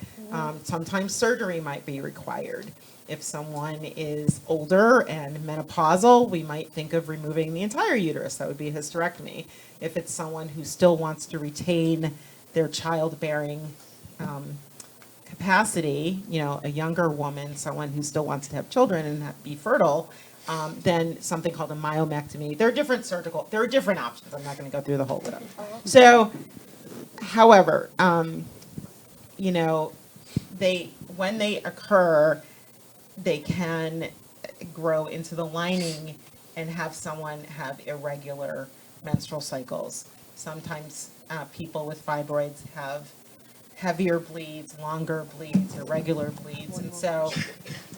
Sometimes surgery might be required. If someone is older and menopausal, we might think of removing the entire uterus. That would be a hysterectomy. If it's someone who still wants to retain their childbearing capacity, a younger woman, someone who still wants to have children and be fertile, than something called a myomectomy. There are different options. I'm not going to go through the whole list. So, however, you know, when they occur, they can grow into the lining and have someone have irregular menstrual cycles. Sometimes people with fibroids have heavier bleeds, longer bleeds, irregular bleeds. And so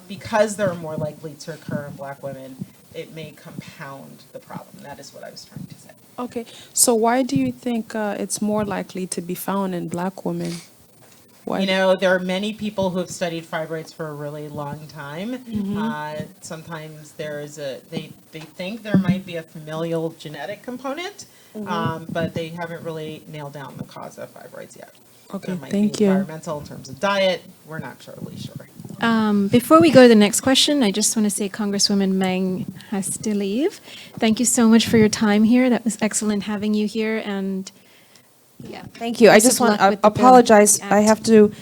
because they're more likely to occur in Black women, it may compound the problem. That is what I was trying to say. Okay, so why do you think it's more likely to be found in Black women? Why? You know, there are many people who have studied fibroids for a really long time. Sometimes they think there might be a familial genetic component, but they haven't really nailed down the cause of fibroids yet. Okay, There might thank be you. environmental in terms of diet. We're not totally sure. Before we go to the next question, I just want to say Congresswoman Meng has to leave. Thank you so much for your time here. That was excellent having you here, and yeah. Thank you. I Best just of want luck to with the bill apologize. I act. have to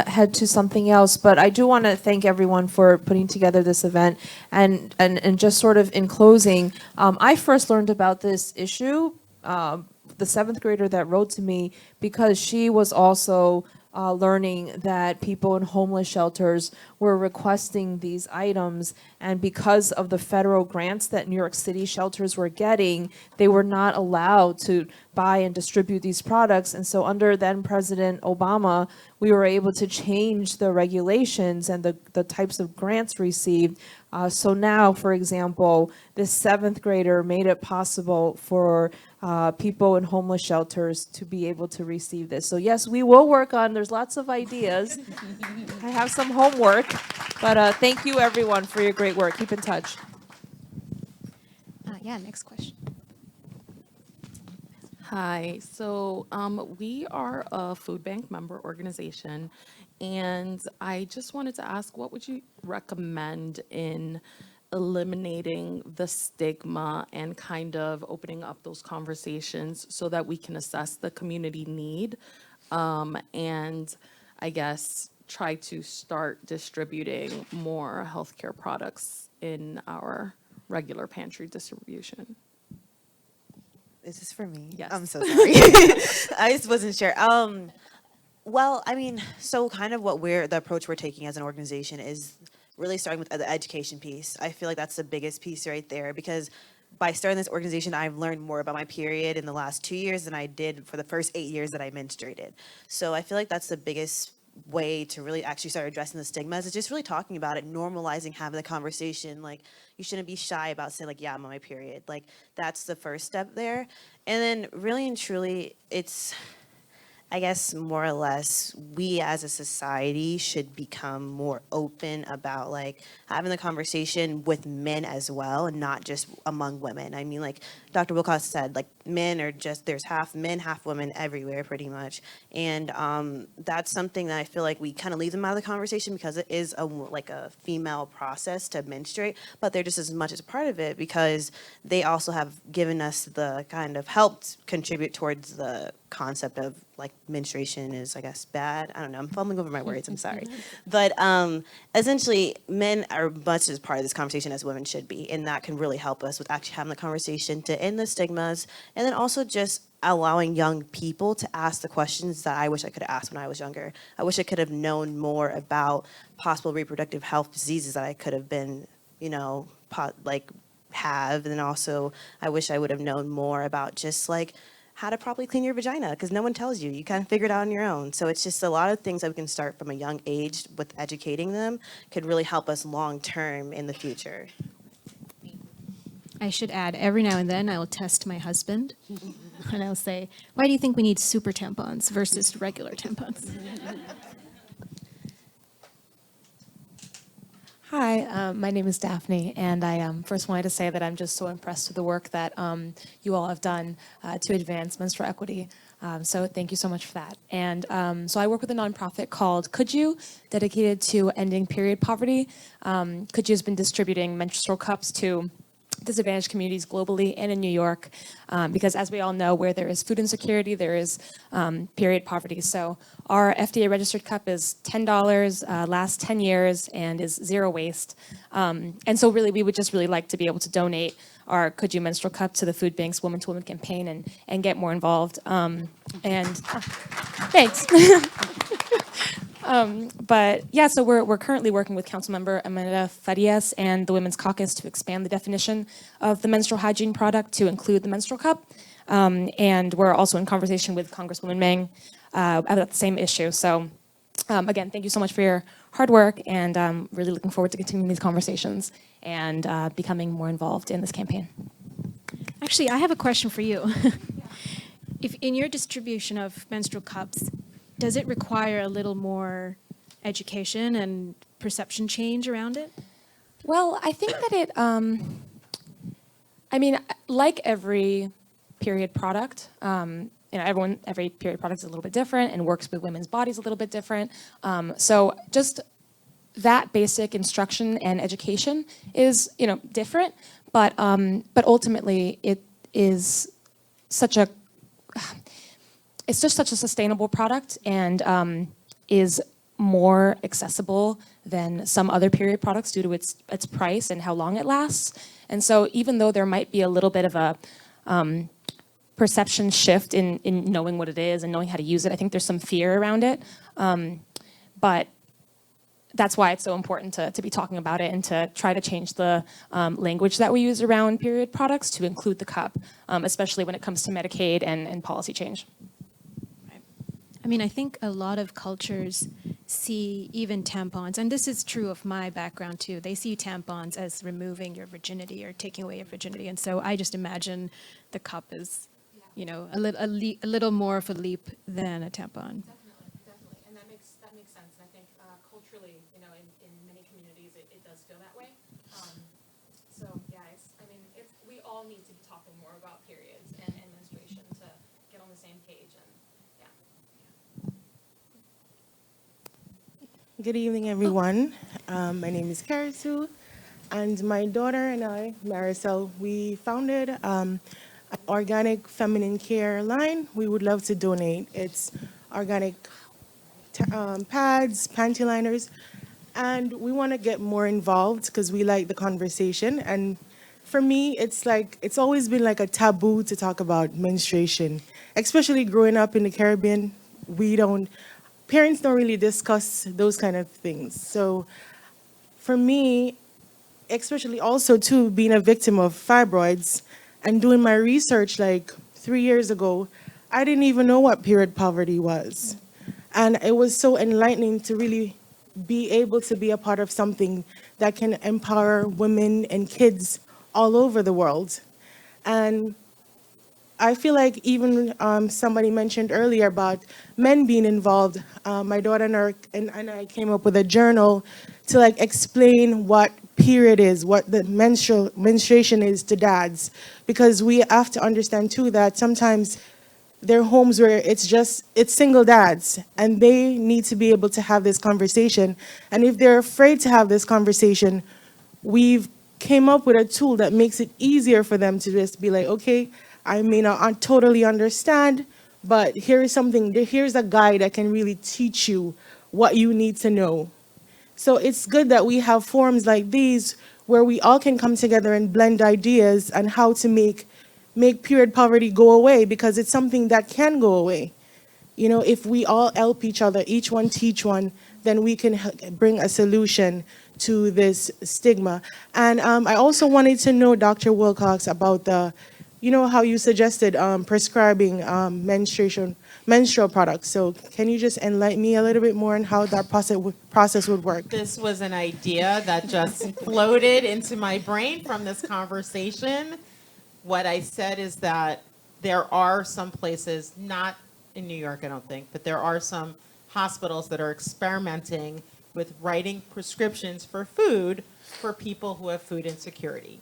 head to something else, but I do want to thank everyone for putting together this event. And just sort of in closing, I first learned about this issue, the seventh grader that wrote to me, because she was also learning that people in homeless shelters were requesting these items, and because of the federal grants that New York City shelters were getting, they were not allowed to buy and distribute these products. And so under then President Obama, we were able to change the regulations and the types of grants received. So now, for example, this seventh grader made it possible for people in homeless shelters to be able to receive this. So yes, we will work on, there's lots of ideas. I have some homework, but thank you everyone for your great work. Keep in touch. Yeah, next question. Hi, so we are a food bank member organization, and I just wanted to ask, what would you recommend in eliminating the stigma and kind of opening up those conversations so that we can assess the community need, and I guess try to start distributing more healthcare products in our regular pantry distribution? Is this for me? Yes. I'm so sorry. I just wasn't sure. Well, I mean, so kind of the approach we're taking as an organization is really starting with the education piece. I feel like that's the biggest piece right there, because by starting this organization, I've learned more about my period in the last 2 years than I did for the first 8 years that I menstruated. So I feel like that's the biggest way to really actually start addressing the stigmas, is just really talking about it, normalizing, having the conversation. Like, you shouldn't be shy about saying, like, yeah, I'm on my period. Like, that's the first step there. And then really and truly, it's, I guess, more or less, we as a society should become more open about, like, having the conversation with men as well, and not just among women. I mean, like Dr. Wilcox said, like, men are just, there's half men, half women everywhere, pretty much. And that's something that I feel like we kind of leave them out of the conversation, because it is like a female process to menstruate, but they're just as much as a part of it, because they also have given us the kind of helped contribute towards the concept of, like, menstruation is, I guess, bad. I don't know. I'm fumbling over my words. I'm sorry. But essentially, men are much as part of this conversation as women should be. And that can really help us with actually having the conversation to end the stigmas. And then also just allowing young people to ask the questions that I wish I could have asked when I was younger. I wish I could have known more about possible reproductive health diseases that I could have been, you know, have. And then also, I wish I would have known more about just, like, how to properly clean your vagina, because no one tells you. You kind of figure it out on your own. So it's just a lot of things that we can start from a young age with educating them could really help us long term in the future. I should add, every now and then I will test my husband, and I'll say, why do you think we need super tampons versus regular tampons? Hi, my name is Daphne, and I first wanted to say that I'm just so impressed with the work that you all have done to advance menstrual equity. So thank you so much for that. And so I work with a nonprofit called Could You, dedicated to ending period poverty. Could You has been distributing menstrual cups to disadvantaged communities globally and in New York, because as we all know, where there is food insecurity, there is period poverty. So our FDA registered cup is $10, lasts 10 years, and is zero waste. And so really, we would just really like to be able to donate our Could You Menstrual Cup to the Food Bank's Woman to Woman campaign and get more involved. Thanks. But yeah, so we're currently working with Councilmember Amanda Farias and the Women's Caucus to expand the definition of the menstrual hygiene product to include the menstrual cup. And we're also in conversation with Congresswoman Meng about the same issue. So again, thank you so much for your hard work, and really looking forward to continuing these conversations and becoming more involved in this campaign. Actually, I have a question for you. If in your distribution of menstrual cups, does it require a little more education and perception change around it? Well, I think that it, I mean, like every period product, every period product is a little bit different and works with women's bodies a little bit different. So just that basic instruction and education is, different, but ultimately it is it's just such a sustainable product, and is more accessible than some other period products due to its price and how long it lasts. And so even though there might be a little bit of a perception shift in knowing what it is and knowing how to use it, I think there's some fear around it. But that's why it's so important to be talking about it and to try to change the language that we use around period products to include the cup, especially when it comes to Medicaid and policy change. I mean, I think a lot of cultures see even tampons, and this is true of my background too, they see tampons as removing your virginity or taking away your virginity. And so I just imagine the cup is, a little more of a leap than a tampon. Definitely. And that makes sense. And I think culturally, in many communities, it does feel that way. So yeah, we all need to be talking more about periods and menstruation to get on the same page. Good evening, everyone. My name is Karisu, and my daughter and I, Marisol, we founded an organic feminine care line. We would love to donate. It's organic pads, panty liners, and we want to get more involved because we like the conversation. And for me, it's always been like a taboo to talk about menstruation, especially growing up in the Caribbean. Parents don't really discuss those kind of things. So for me, especially also too, being a victim of fibroids and doing my research like 3 years ago, I didn't even know what period poverty was. And it was so enlightening to really be able to be a part of something that can empower women and kids all over the world. And I feel like even somebody mentioned earlier about men being involved. My daughter and I came up with a journal to explain what period is, what the menstruation is to dads, because we have to understand too that sometimes there are homes where it's single dads, and they need to be able to have this conversation. And if they're afraid to have this conversation, we've came up with a tool that makes it easier for them to just be like, okay, I may not totally understand, but here's a guide that can really teach you what you need to know. So it's good that we have forums like these where we all can come together and blend ideas on how to make period poverty go away, because it's something that can go away. If we all help each other, each one teach one, then we can bring a solution to this stigma. And I also wanted to know, Dr. Wilcox, about how you suggested prescribing menstrual products. So can you just enlighten me a little bit more on how that process would work? This was an idea that just floated into my brain from this conversation. What I said is that there are some places, not in New York, I don't think, but there are some hospitals that are experimenting with writing prescriptions for food for people who have food insecurity.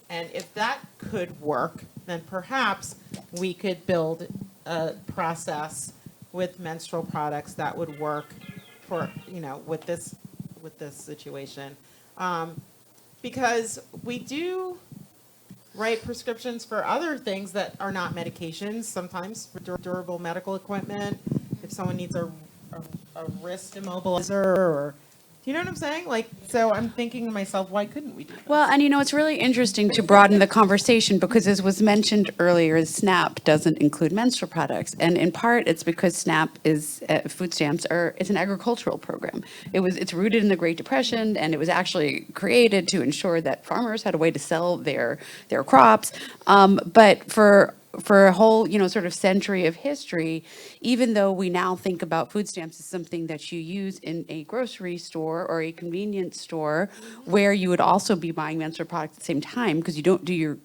And if that could work, then perhaps we could build a process with menstrual products that would work for, with this situation. Because we do write prescriptions for other things that are not medications, sometimes for durable medical equipment. If someone needs a wrist immobilizer, or, do you know what I'm saying? Like, so I'm thinking to myself, why couldn't we do this? Well, and it's really interesting to broaden the conversation because, as was mentioned earlier, SNAP doesn't include menstrual products, and in part it's because SNAP is food stamps it's an agricultural program. It's rooted in the Great Depression, and it was actually created to ensure that farmers had a way to sell their crops. But for a whole, sort of century of history, even though we now think about food stamps as something that you use in a grocery store or a convenience store, where you would also be buying menstrual products at the same time, because you don't do your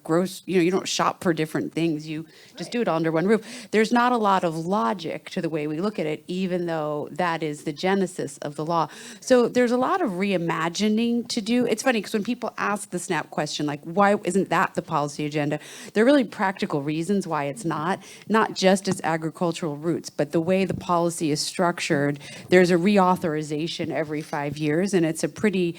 you don't shop for different things, you just do it all under one roof. There's not a lot of logic to the way we look at it, even though that is the genesis of the law. So there's a lot of reimagining to do. It's funny, because when people ask the SNAP question, like, why isn't that the policy agenda? There are really practical reasons why it's not just its agricultural roots, but the way the policy is structured. There's a reauthorization every 5 years, and it's a pretty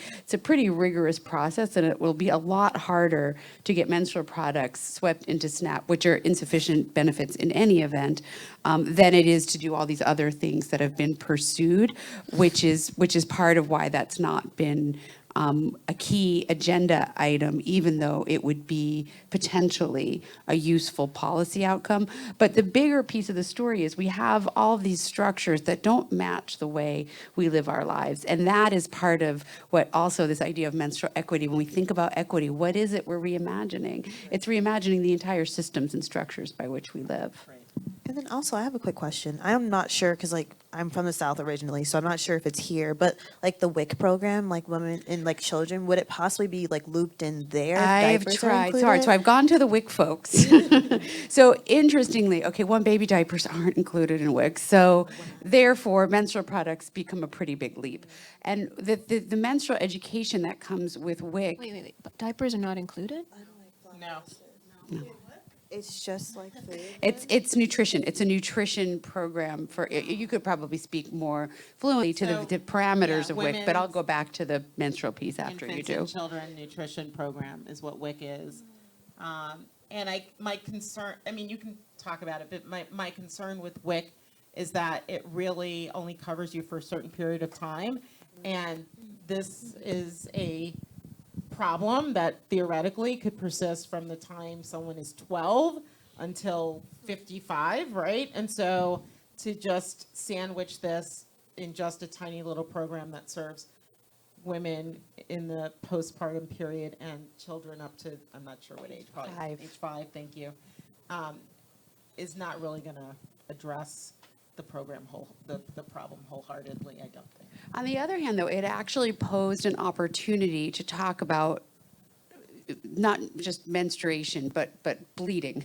rigorous process, and it will be a lot harder to get menstrual products swept into SNAP, which are insufficient benefits in any event, than it is to do all these other things that have been pursued, which is part of why that's not been a key agenda item, even though it would be potentially a useful policy outcome. But the bigger piece of the story is we have all of these structures that don't match the way we live our lives. And that is part of what also this idea of menstrual equity, when we think about equity, what is it we're reimagining? It's reimagining the entire systems and structures by which we live. And then also, I have a quick question. I'm not sure, because like I'm from the South originally, so I'm not sure if it's here, but like the WIC program, like women and like children, would it possibly be like looped in there? I've tried. Sorry. So I've gone to the WIC folks. So interestingly, okay, baby diapers aren't included in WIC. So therefore, menstrual products become a pretty big leap. And the menstrual education that comes with WIC. Wait. But diapers are not included? No. It's just like food. It's nutrition. It's a nutrition program for, you could probably speak more fluently to the parameters of WIC, but I'll go back to the menstrual piece after you do. Infants and Children Nutrition Program is what WIC is. And my concern, I mean, you can talk about it, but my concern with WIC is that it really only covers you for a certain period of time. And this is a problem that theoretically could persist from the time someone is 12 until 55, right? And so to just sandwich this in just a tiny little program that serves women in the postpartum period and children up to, I'm not sure what age, probably 5. age 5, thank you, is not really going to address the problem wholeheartedly, I don't think. On the other hand, though, it actually posed an opportunity to talk about not just menstruation, but bleeding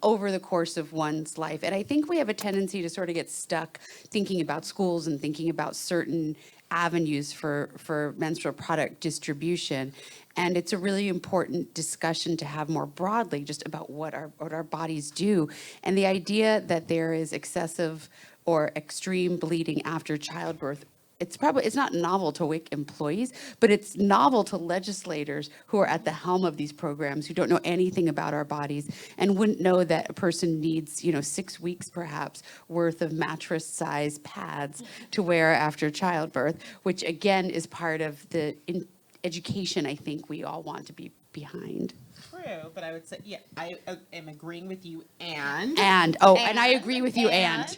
over the course of one's life. And I think we have a tendency to sort of get stuck thinking about schools and thinking about certain avenues for menstrual product distribution. And it's a really important discussion to have more broadly just about what our bodies do. And the idea that there is excessive or extreme bleeding after childbirth, it's not novel to WIC employees, but it's novel to legislators who are at the helm of these programs, who don't know anything about our bodies and wouldn't know that a person needs, 6 weeks perhaps worth of mattress-sized pads to wear after childbirth, which again is part of the education I think we all want to be behind. True, but I would say, yeah, I am agreeing with you, and I agree with you, and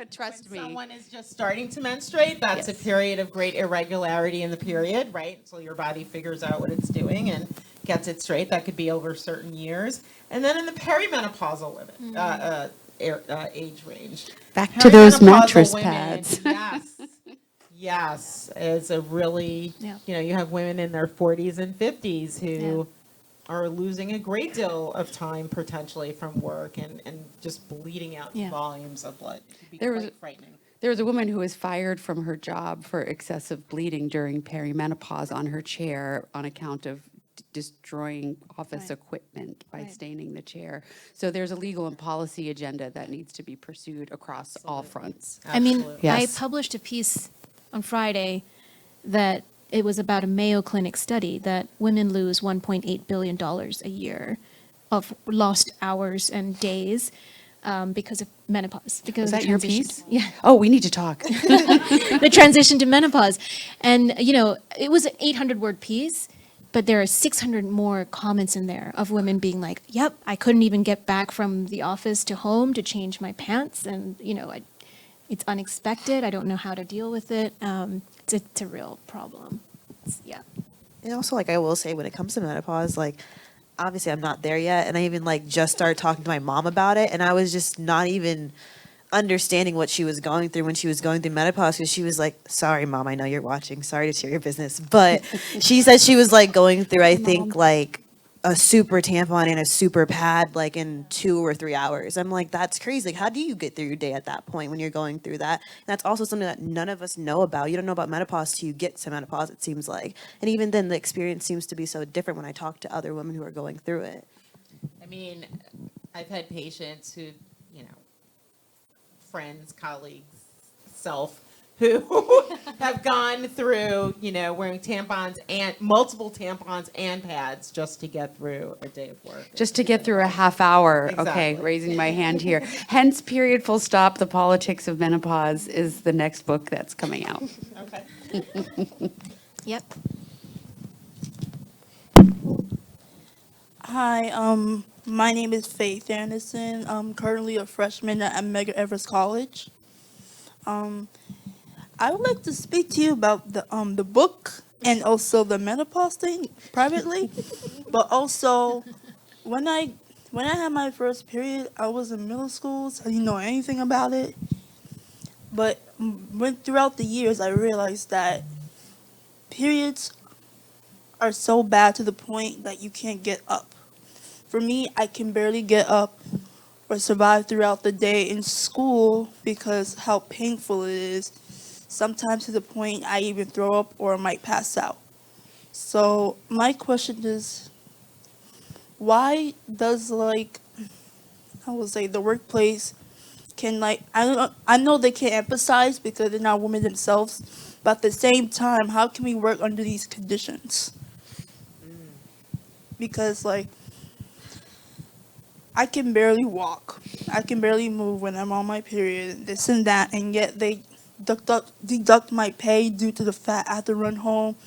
trust me. Someone is just starting to menstruate, that's a period of great irregularity in the period, right? So your body figures out what it's doing and gets it straight. That could be over certain years. And then in the perimenopausal age range. Back to those Perimenopausal mattress women, pads. Yes, is a really, you have women in their 40s and 50s who are losing a great deal of time potentially from work and just bleeding out volumes of blood. It could be quite frightening. There was a woman who was fired from her job for excessive bleeding during perimenopause on her chair on account of destroying office equipment by staining the chair. So there's a legal and policy agenda that needs to be pursued across all fronts. I mean, Yes. I published a piece on Friday that it was about a Mayo Clinic study that women lose $1.8 billion a year of lost hours and days because of menopause. Because Is of that the your transition. piece? Yeah. Oh, we need to talk. The transition to menopause. And, it was an 800-word piece, but there are 600 more comments in there of women being like, yep, I couldn't even get back from the office to home to change my pants. And, it's unexpected. I don't know how to deal with it. It's a real problem. Yeah. And also, like, I will say, when it comes to menopause, like, obviously I'm not there yet, and I even like just started talking to my mom about it, and I was just not even understanding what she was going through when she was going through menopause, because she was like, sorry mom, I know you're watching, sorry to share your business, but she said she was like going through, I think, like a super tampon and a super pad like in 2 or 3 hours. I'm like, that's crazy. Like, how do you get through your day at that point when you're going through that? And that's also something that none of us know about. You don't know about menopause till you get to menopause, it seems like. And even then, the experience seems to be so different when I talk to other women who are going through it. I mean, I've had patients who, friends, colleagues, self, who have gone through, wearing tampons and multiple tampons and pads just to get through a day of work. Just to get through a half hour. Okay, Exactly. raising my hand here. Hence, period, full stop, The Politics of Menopause is the next book that's coming out. Okay. Yep. Hi, my name is Faith Anderson. I'm currently a freshman at Medgar Evers College. I would like to speak to you about the book and also the menopause thing privately, but also when I had my first period, I was in middle school, so I didn't know anything about it. But when throughout the years, I realized that periods are so bad to the point that you can't get up. For me, I can barely get up or survive throughout the day in school because how painful it is. Sometimes to the point I even throw up or might pass out. So my question is, why does I would say the workplace can I know they can't emphasize because they're not women themselves, but at the same time, how can we work under these conditions? Because I can barely walk. I can barely move when I'm on my period, this and that, and yet they deduct my pay due to the fact I have to run home,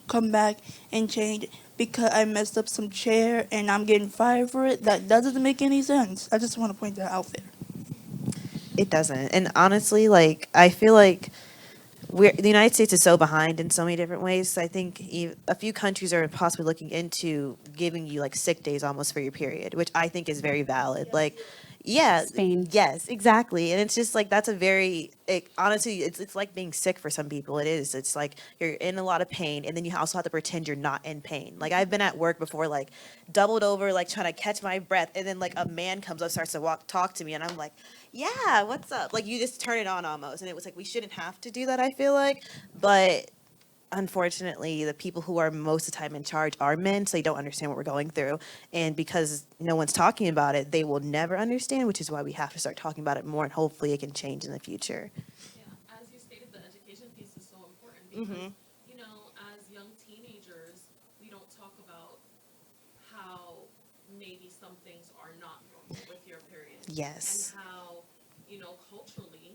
come back, and change because I messed up some chair and I'm getting fired for it. That doesn't make any sense. I just want to point that out there. It doesn't. And honestly, like, I feel like the United States is so behind in so many different ways. I think a few countries are possibly looking into giving you like sick days almost for your period, which I think is very valid. Like, yeah, Spain. yes, exactly. And it's just like that's honestly, it's like being sick for some people. It is. It's like you're in a lot of pain, and then you also have to pretend you're not in pain. Like I've been at work before, like doubled over, like trying to catch my breath, and then like a man comes up, starts to talk to me, and I'm like, yeah, what's up? Like you just turn it on almost. And it was like, we shouldn't have to do that, I feel like. But unfortunately, the people who are most of the time in charge are men, so they don't understand what we're going through. And because no one's talking about it, they will never understand, which is why we have to start talking about it more, and hopefully it can change in the future. Yeah, as you stated, the education piece is so important because, as young teenagers, we don't talk about how maybe some things are not normal with your period. Yes. And how, culturally,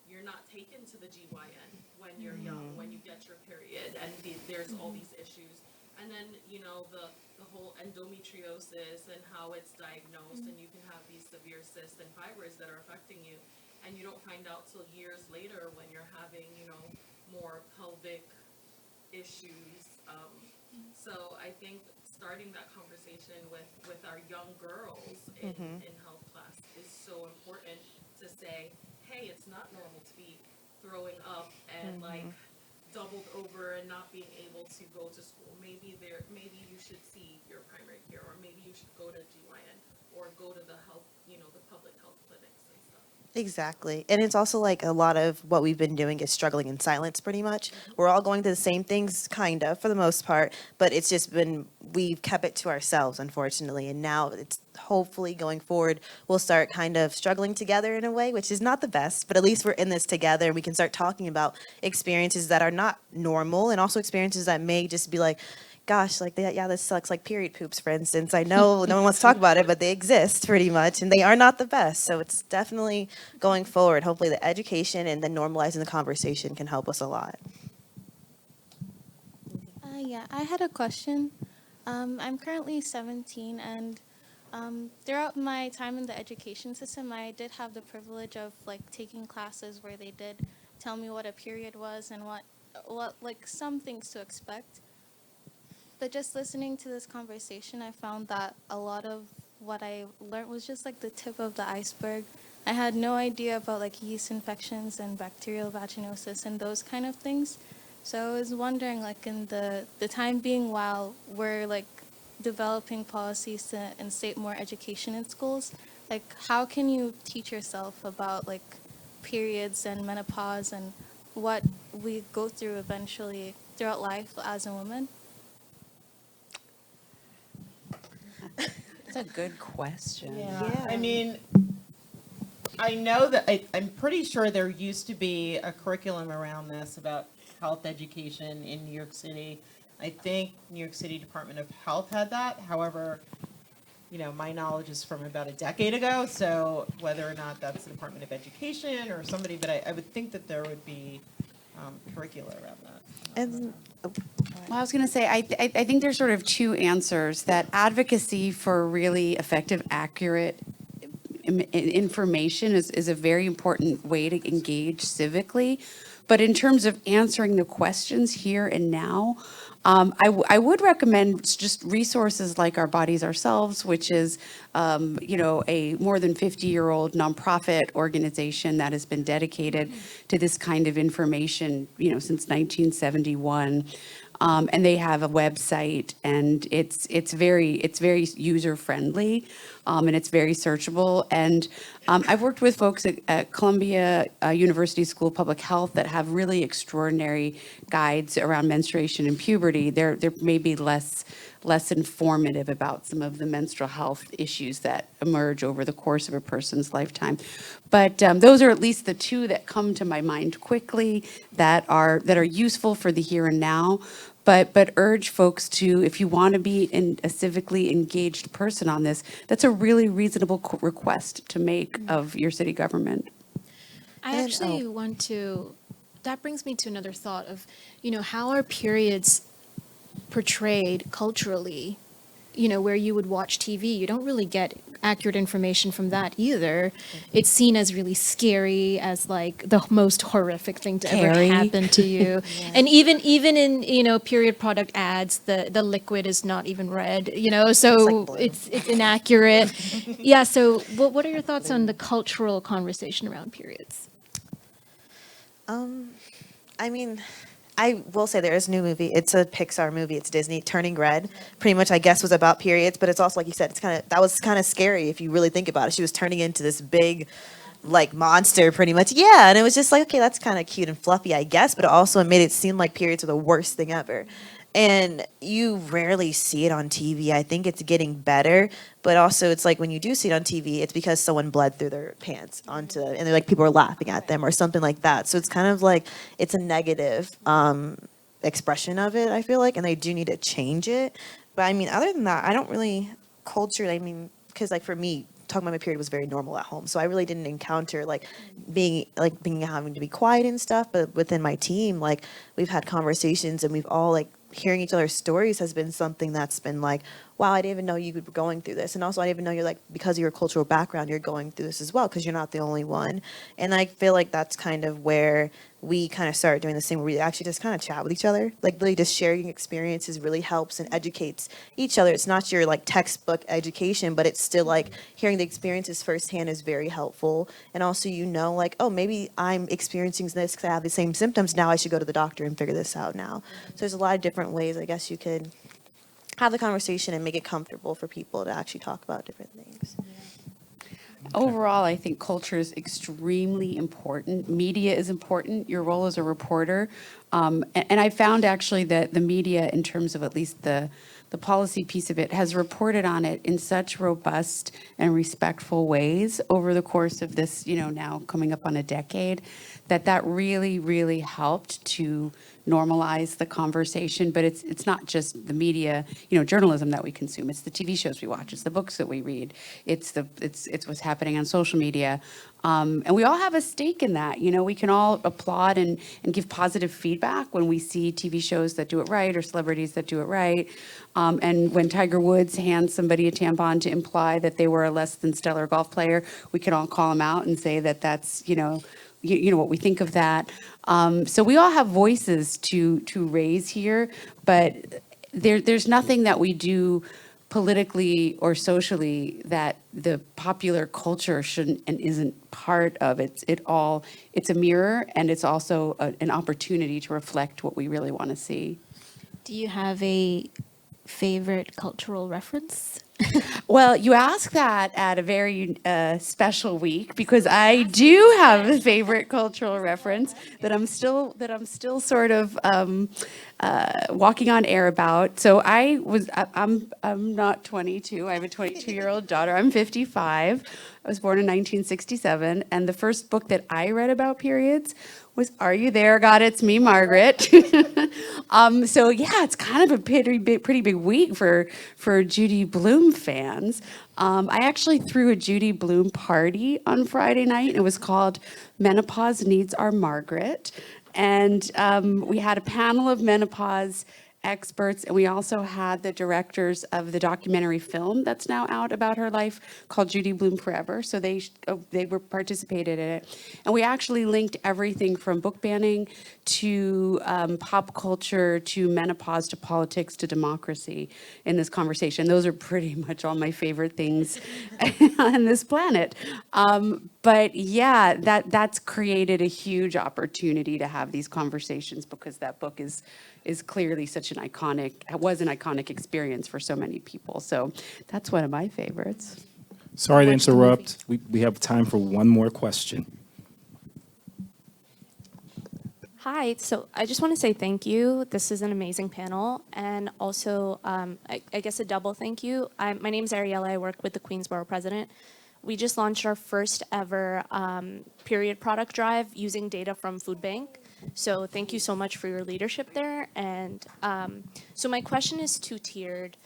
you're not taken to the GYN when you're young, when you get your period, and there's all these issues. And then, the whole endometriosis and how it's diagnosed, and you can have these severe cysts and fibroids that are affecting you, and you don't find out till years later when you're having, more pelvic issues. So I think starting that conversation with our young girls in health class is so important to say, hey, it's not normal to be throwing up and doubled over and not being able to go to school. Maybe you should see your primary care, or maybe you should go to GYN or go to the health, the public health clinics and stuff. Exactly. And it's also like a lot of what we've been doing is struggling in silence pretty much. We're all going through the same things, kind of, for the most part, but it's just been, we've kept it to ourselves, unfortunately. And now it's hopefully going forward, we'll start kind of struggling together in a way, which is not the best, but at least we're in this together and we can start talking about experiences that are not normal and also experiences that may just be like, gosh, like that, yeah, this sucks, like period poops, for instance. I know no one wants to talk about it, but they exist pretty much, and they are not the best. So it's definitely going forward. Hopefully the education and then normalizing the conversation can help us a lot. Yeah, I had a question. I'm currently 17, and throughout my time in the education system, I did have the privilege of like taking classes where they did tell me what a period was and what like some things to expect. But just listening to this conversation, I found that a lot of what I learned was just like the tip of the iceberg. I had no idea about like yeast infections and bacterial vaginosis and those kind of things. So I was wondering, like in the time being while we're like developing policies to instate more education in schools, like how can you teach yourself about like periods and menopause and what we go through eventually throughout life as a woman? That's a good question. Yeah. I mean, I know that I'm pretty sure there used to be a curriculum around this about health education in New York City. I think New York City Department of Health had that. However, you know, my knowledge is from about a decade ago. So whether or not that's the Department of Education or somebody, but I would think that there would be curricula around that. And Well, I was going to say, I think there's sort of two answers. That advocacy for really effective, accurate information is a very important way to engage civically. But in terms of answering the questions here and now, I would recommend just resources like Our Bodies Ourselves, which is, a more than 50-year-old nonprofit organization that has been dedicated to this kind of information, since 1971. And they have a website, and it's very user friendly, and it's very searchable. And I've worked with folks at Columbia University School of Public Health that have really extraordinary guides around menstruation and puberty. They're maybe less informative about some of the menstrual health issues that emerge over the course of a person's lifetime. But those are at least the two that come to my mind quickly that are useful for the here and now. But urge folks to, if you want to be a civically engaged person on this, that's a really reasonable request to make of your city government. I actually want to, that brings me to another thought of, how are periods portrayed culturally, where you would watch TV. You don't really get accurate information from that either. It's seen as really scary, as like the most horrific thing to ever happen to you. And even in, period product ads, the liquid is not even red, so it's inaccurate. Yeah, so what are your thoughts on the cultural conversation around periods? I mean, I will say there is a new movie. It's a Pixar movie. It's Disney. Turning Red, pretty much, I guess, was about periods, but it's also, like you said, that was kind of scary if you really think about it. She was turning into this big, like, monster, pretty much. Yeah, and it was just like, okay, that's kind of cute and fluffy, I guess, but it also made it seem like periods were the worst thing ever. And you rarely see it on TV. I think it's getting better, but also it's like when you do see it on TV, it's because someone bled through their pants and they're like, people are laughing at them or something like that. So it's kind of like, it's a negative expression of it, I feel like, and they do need to change it. But I mean, other than that, I don't really because like for me, talking about my period was very normal at home. So I really didn't encounter having to be quiet and stuff. But within my team, like we've had conversations and we've all like hearing each other's stories has been something that's been like, wow, I didn't even know you were going through this. And also I didn't even know you're like, because of your cultural background, you're going through this as well, because you're not the only one. And I feel like that's kind of where we kind of started doing this thing where we actually just kind of chat with each other. Like really just sharing experiences really helps and educates each other. It's not your like textbook education, but it's still like hearing the experiences firsthand is very helpful. And also, like, oh, maybe I'm experiencing this because I have the same symptoms. Now I should go to the doctor and figure this out now. So there's a lot of different ways, I guess, you could have the conversation and make it comfortable for people to actually talk about different things. Overall, I think culture is extremely important. Media is important. Your role as a reporter. And I found actually that the media, in terms of at least the policy piece of it, has reported on it in such robust and respectful ways over the course of this, now coming up on a decade, that really, really helped to normalize the conversation. But it's not just the media, journalism that we consume. It's the TV shows we watch. It's the books that we read. It's what's happening on social media. And we all have a stake in that. We can all applaud and give positive feedback when we see TV shows that do it right or celebrities that do it right. And when Tiger Woods hands somebody a tampon to imply that they were a less than stellar golf player, we can all call him out and say that that's, what we think of that. So we all have voices to raise here, but there's nothing that we do politically or socially that the popular culture shouldn't and isn't part of. It's a mirror, and it's also an opportunity to reflect what we really want to see. Do you have a favorite cultural reference? Well, you ask that at a very special week, because I do have a favorite cultural reference that I'm still sort of walking on air about. So I'm not 22. I have a 22-year-old daughter. I'm 55. I was born in 1967, and the first book that I read about periods was Are You There, God? It's Me, Margaret. So yeah, it's kind of a pretty big week for Judy Blume fans. I actually threw a Judy Blume party on Friday night. It was called Menopause Needs Our Margaret. And we had a panel of menopause experts, and we also had the directors of the documentary film that's now out about her life called Judy Blume Forever. So they were participated in it, and we actually linked everything from book banning to pop culture to menopause to politics to democracy in this conversation. Those are pretty much all my favorite things on this planet. But yeah, that's created a huge opportunity to have these conversations, because that book is clearly such an iconic experience for so many people. So that's one of my favorites. Sorry to interrupt. We have time for one more question. Hi, so I just want to say thank you. This is an amazing panel. And also, I guess a double thank you. My name is Ariella. I work with the Queensborough president. We just launched our first ever period product drive using data from Food Bank. So thank you so much for your leadership there. And so my question is two-tiered.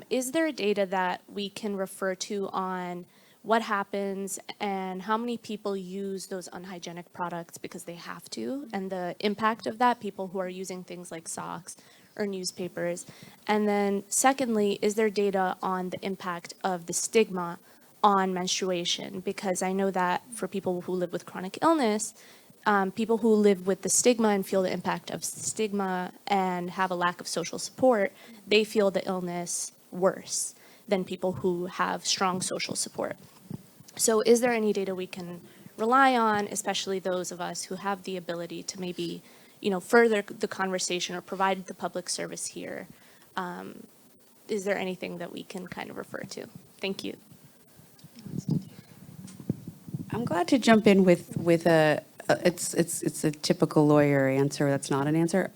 Is there data that we can refer to on what happens and how many people use those unhygienic products because they have to, and the impact of that, people who are using things like socks or newspapers? And then secondly, is there data on the impact of the stigma on menstruation? Because I know that for people who live with chronic illness, people who live with the stigma and feel the impact of stigma and have a lack of social support, they feel the illness worse than people who have strong social support. So is there any data we can rely on, especially those of us who have the ability to maybe, further the conversation or provide the public service here? Is there anything that we can kind of refer to? Thank you. I'm glad to jump in with it's a typical lawyer answer. That's not an answer.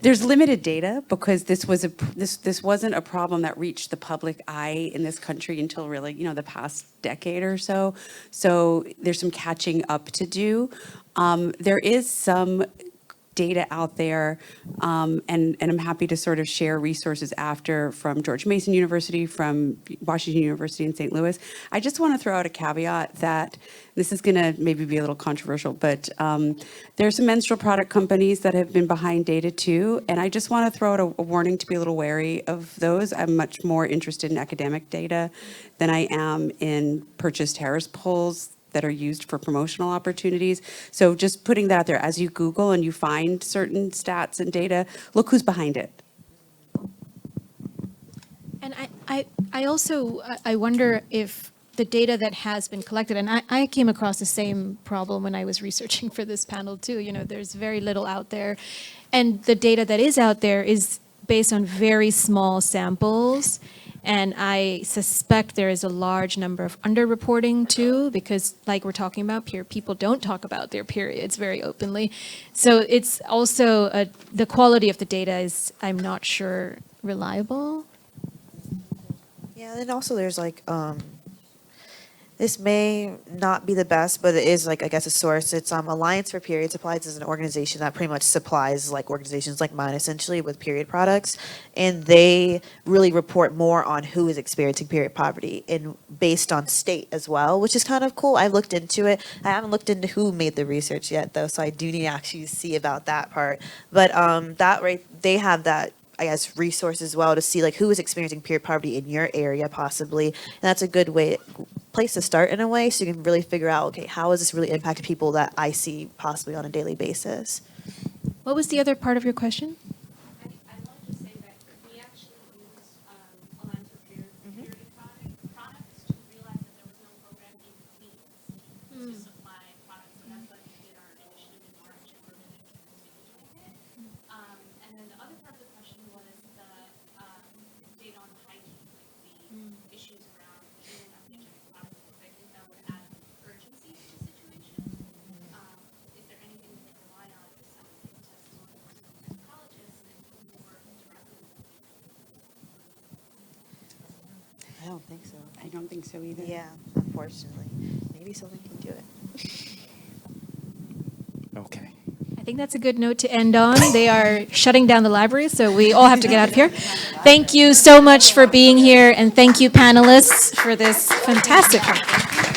There's limited data, because this wasn't a problem that reached the public eye in this country until really, the past decade or so. So there's some catching up to do. There is some data out there, and I'm happy to sort of share resources after from George Mason University, from Washington University in St. Louis. I just want to throw out a caveat that this is going to maybe be a little controversial, but there are some menstrual product companies that have been behind data too, and I just want to throw out a warning to be a little wary of those. I'm much more interested in academic data than I am in purchased Harris polls that are used for promotional opportunities. So just putting that out there, as you Google and you find certain stats and data, look who's behind it. And I also wonder if the data that has been collected, and I came across the same problem when I was researching for this panel too, there's very little out there. And the data that is out there is based on very small samples. And I suspect there is a large number of underreporting too, because like we're talking about, people don't talk about their periods very openly. So it's also, the quality of the data is, I'm not sure, reliable. Yeah, and also there's like, this may not be the best, but it is like, I guess, a source. It's Alliance for Period Supplies is an organization that pretty much supplies like organizations like mine essentially with period products. And they really report more on who is experiencing period poverty and based on state as well, which is kind of cool. I looked into it. I haven't looked into who made the research yet though, so I do need to actually see about that part. But they have that, I guess, resource as well to see like who is experiencing period poverty in your area possibly. And that's a good place to start in a way, so you can really figure out, okay, how is this really impacting people that I see possibly on a daily basis? What was the other part of your question? I wanted to say that we actually used Alliance for Period products to realize that there was no program in Queens to supply products, so that's why we did our initiative in March and we're really interested in doing it. And then the other part of the question was the data on hygiene, like the issues around using hygienic products, because I think that would add urgency to the situation. Is there anything we can rely on besides testimony from psychologists and more directly? I don't think so. I don't think so either. Yeah, unfortunately. Maybe someone can do it. Okay. I think that's a good note to end on. They are shutting down the library, so we all have to get out of here. Thank you so much for being here, and thank you, panelists, for this fantastic conversation.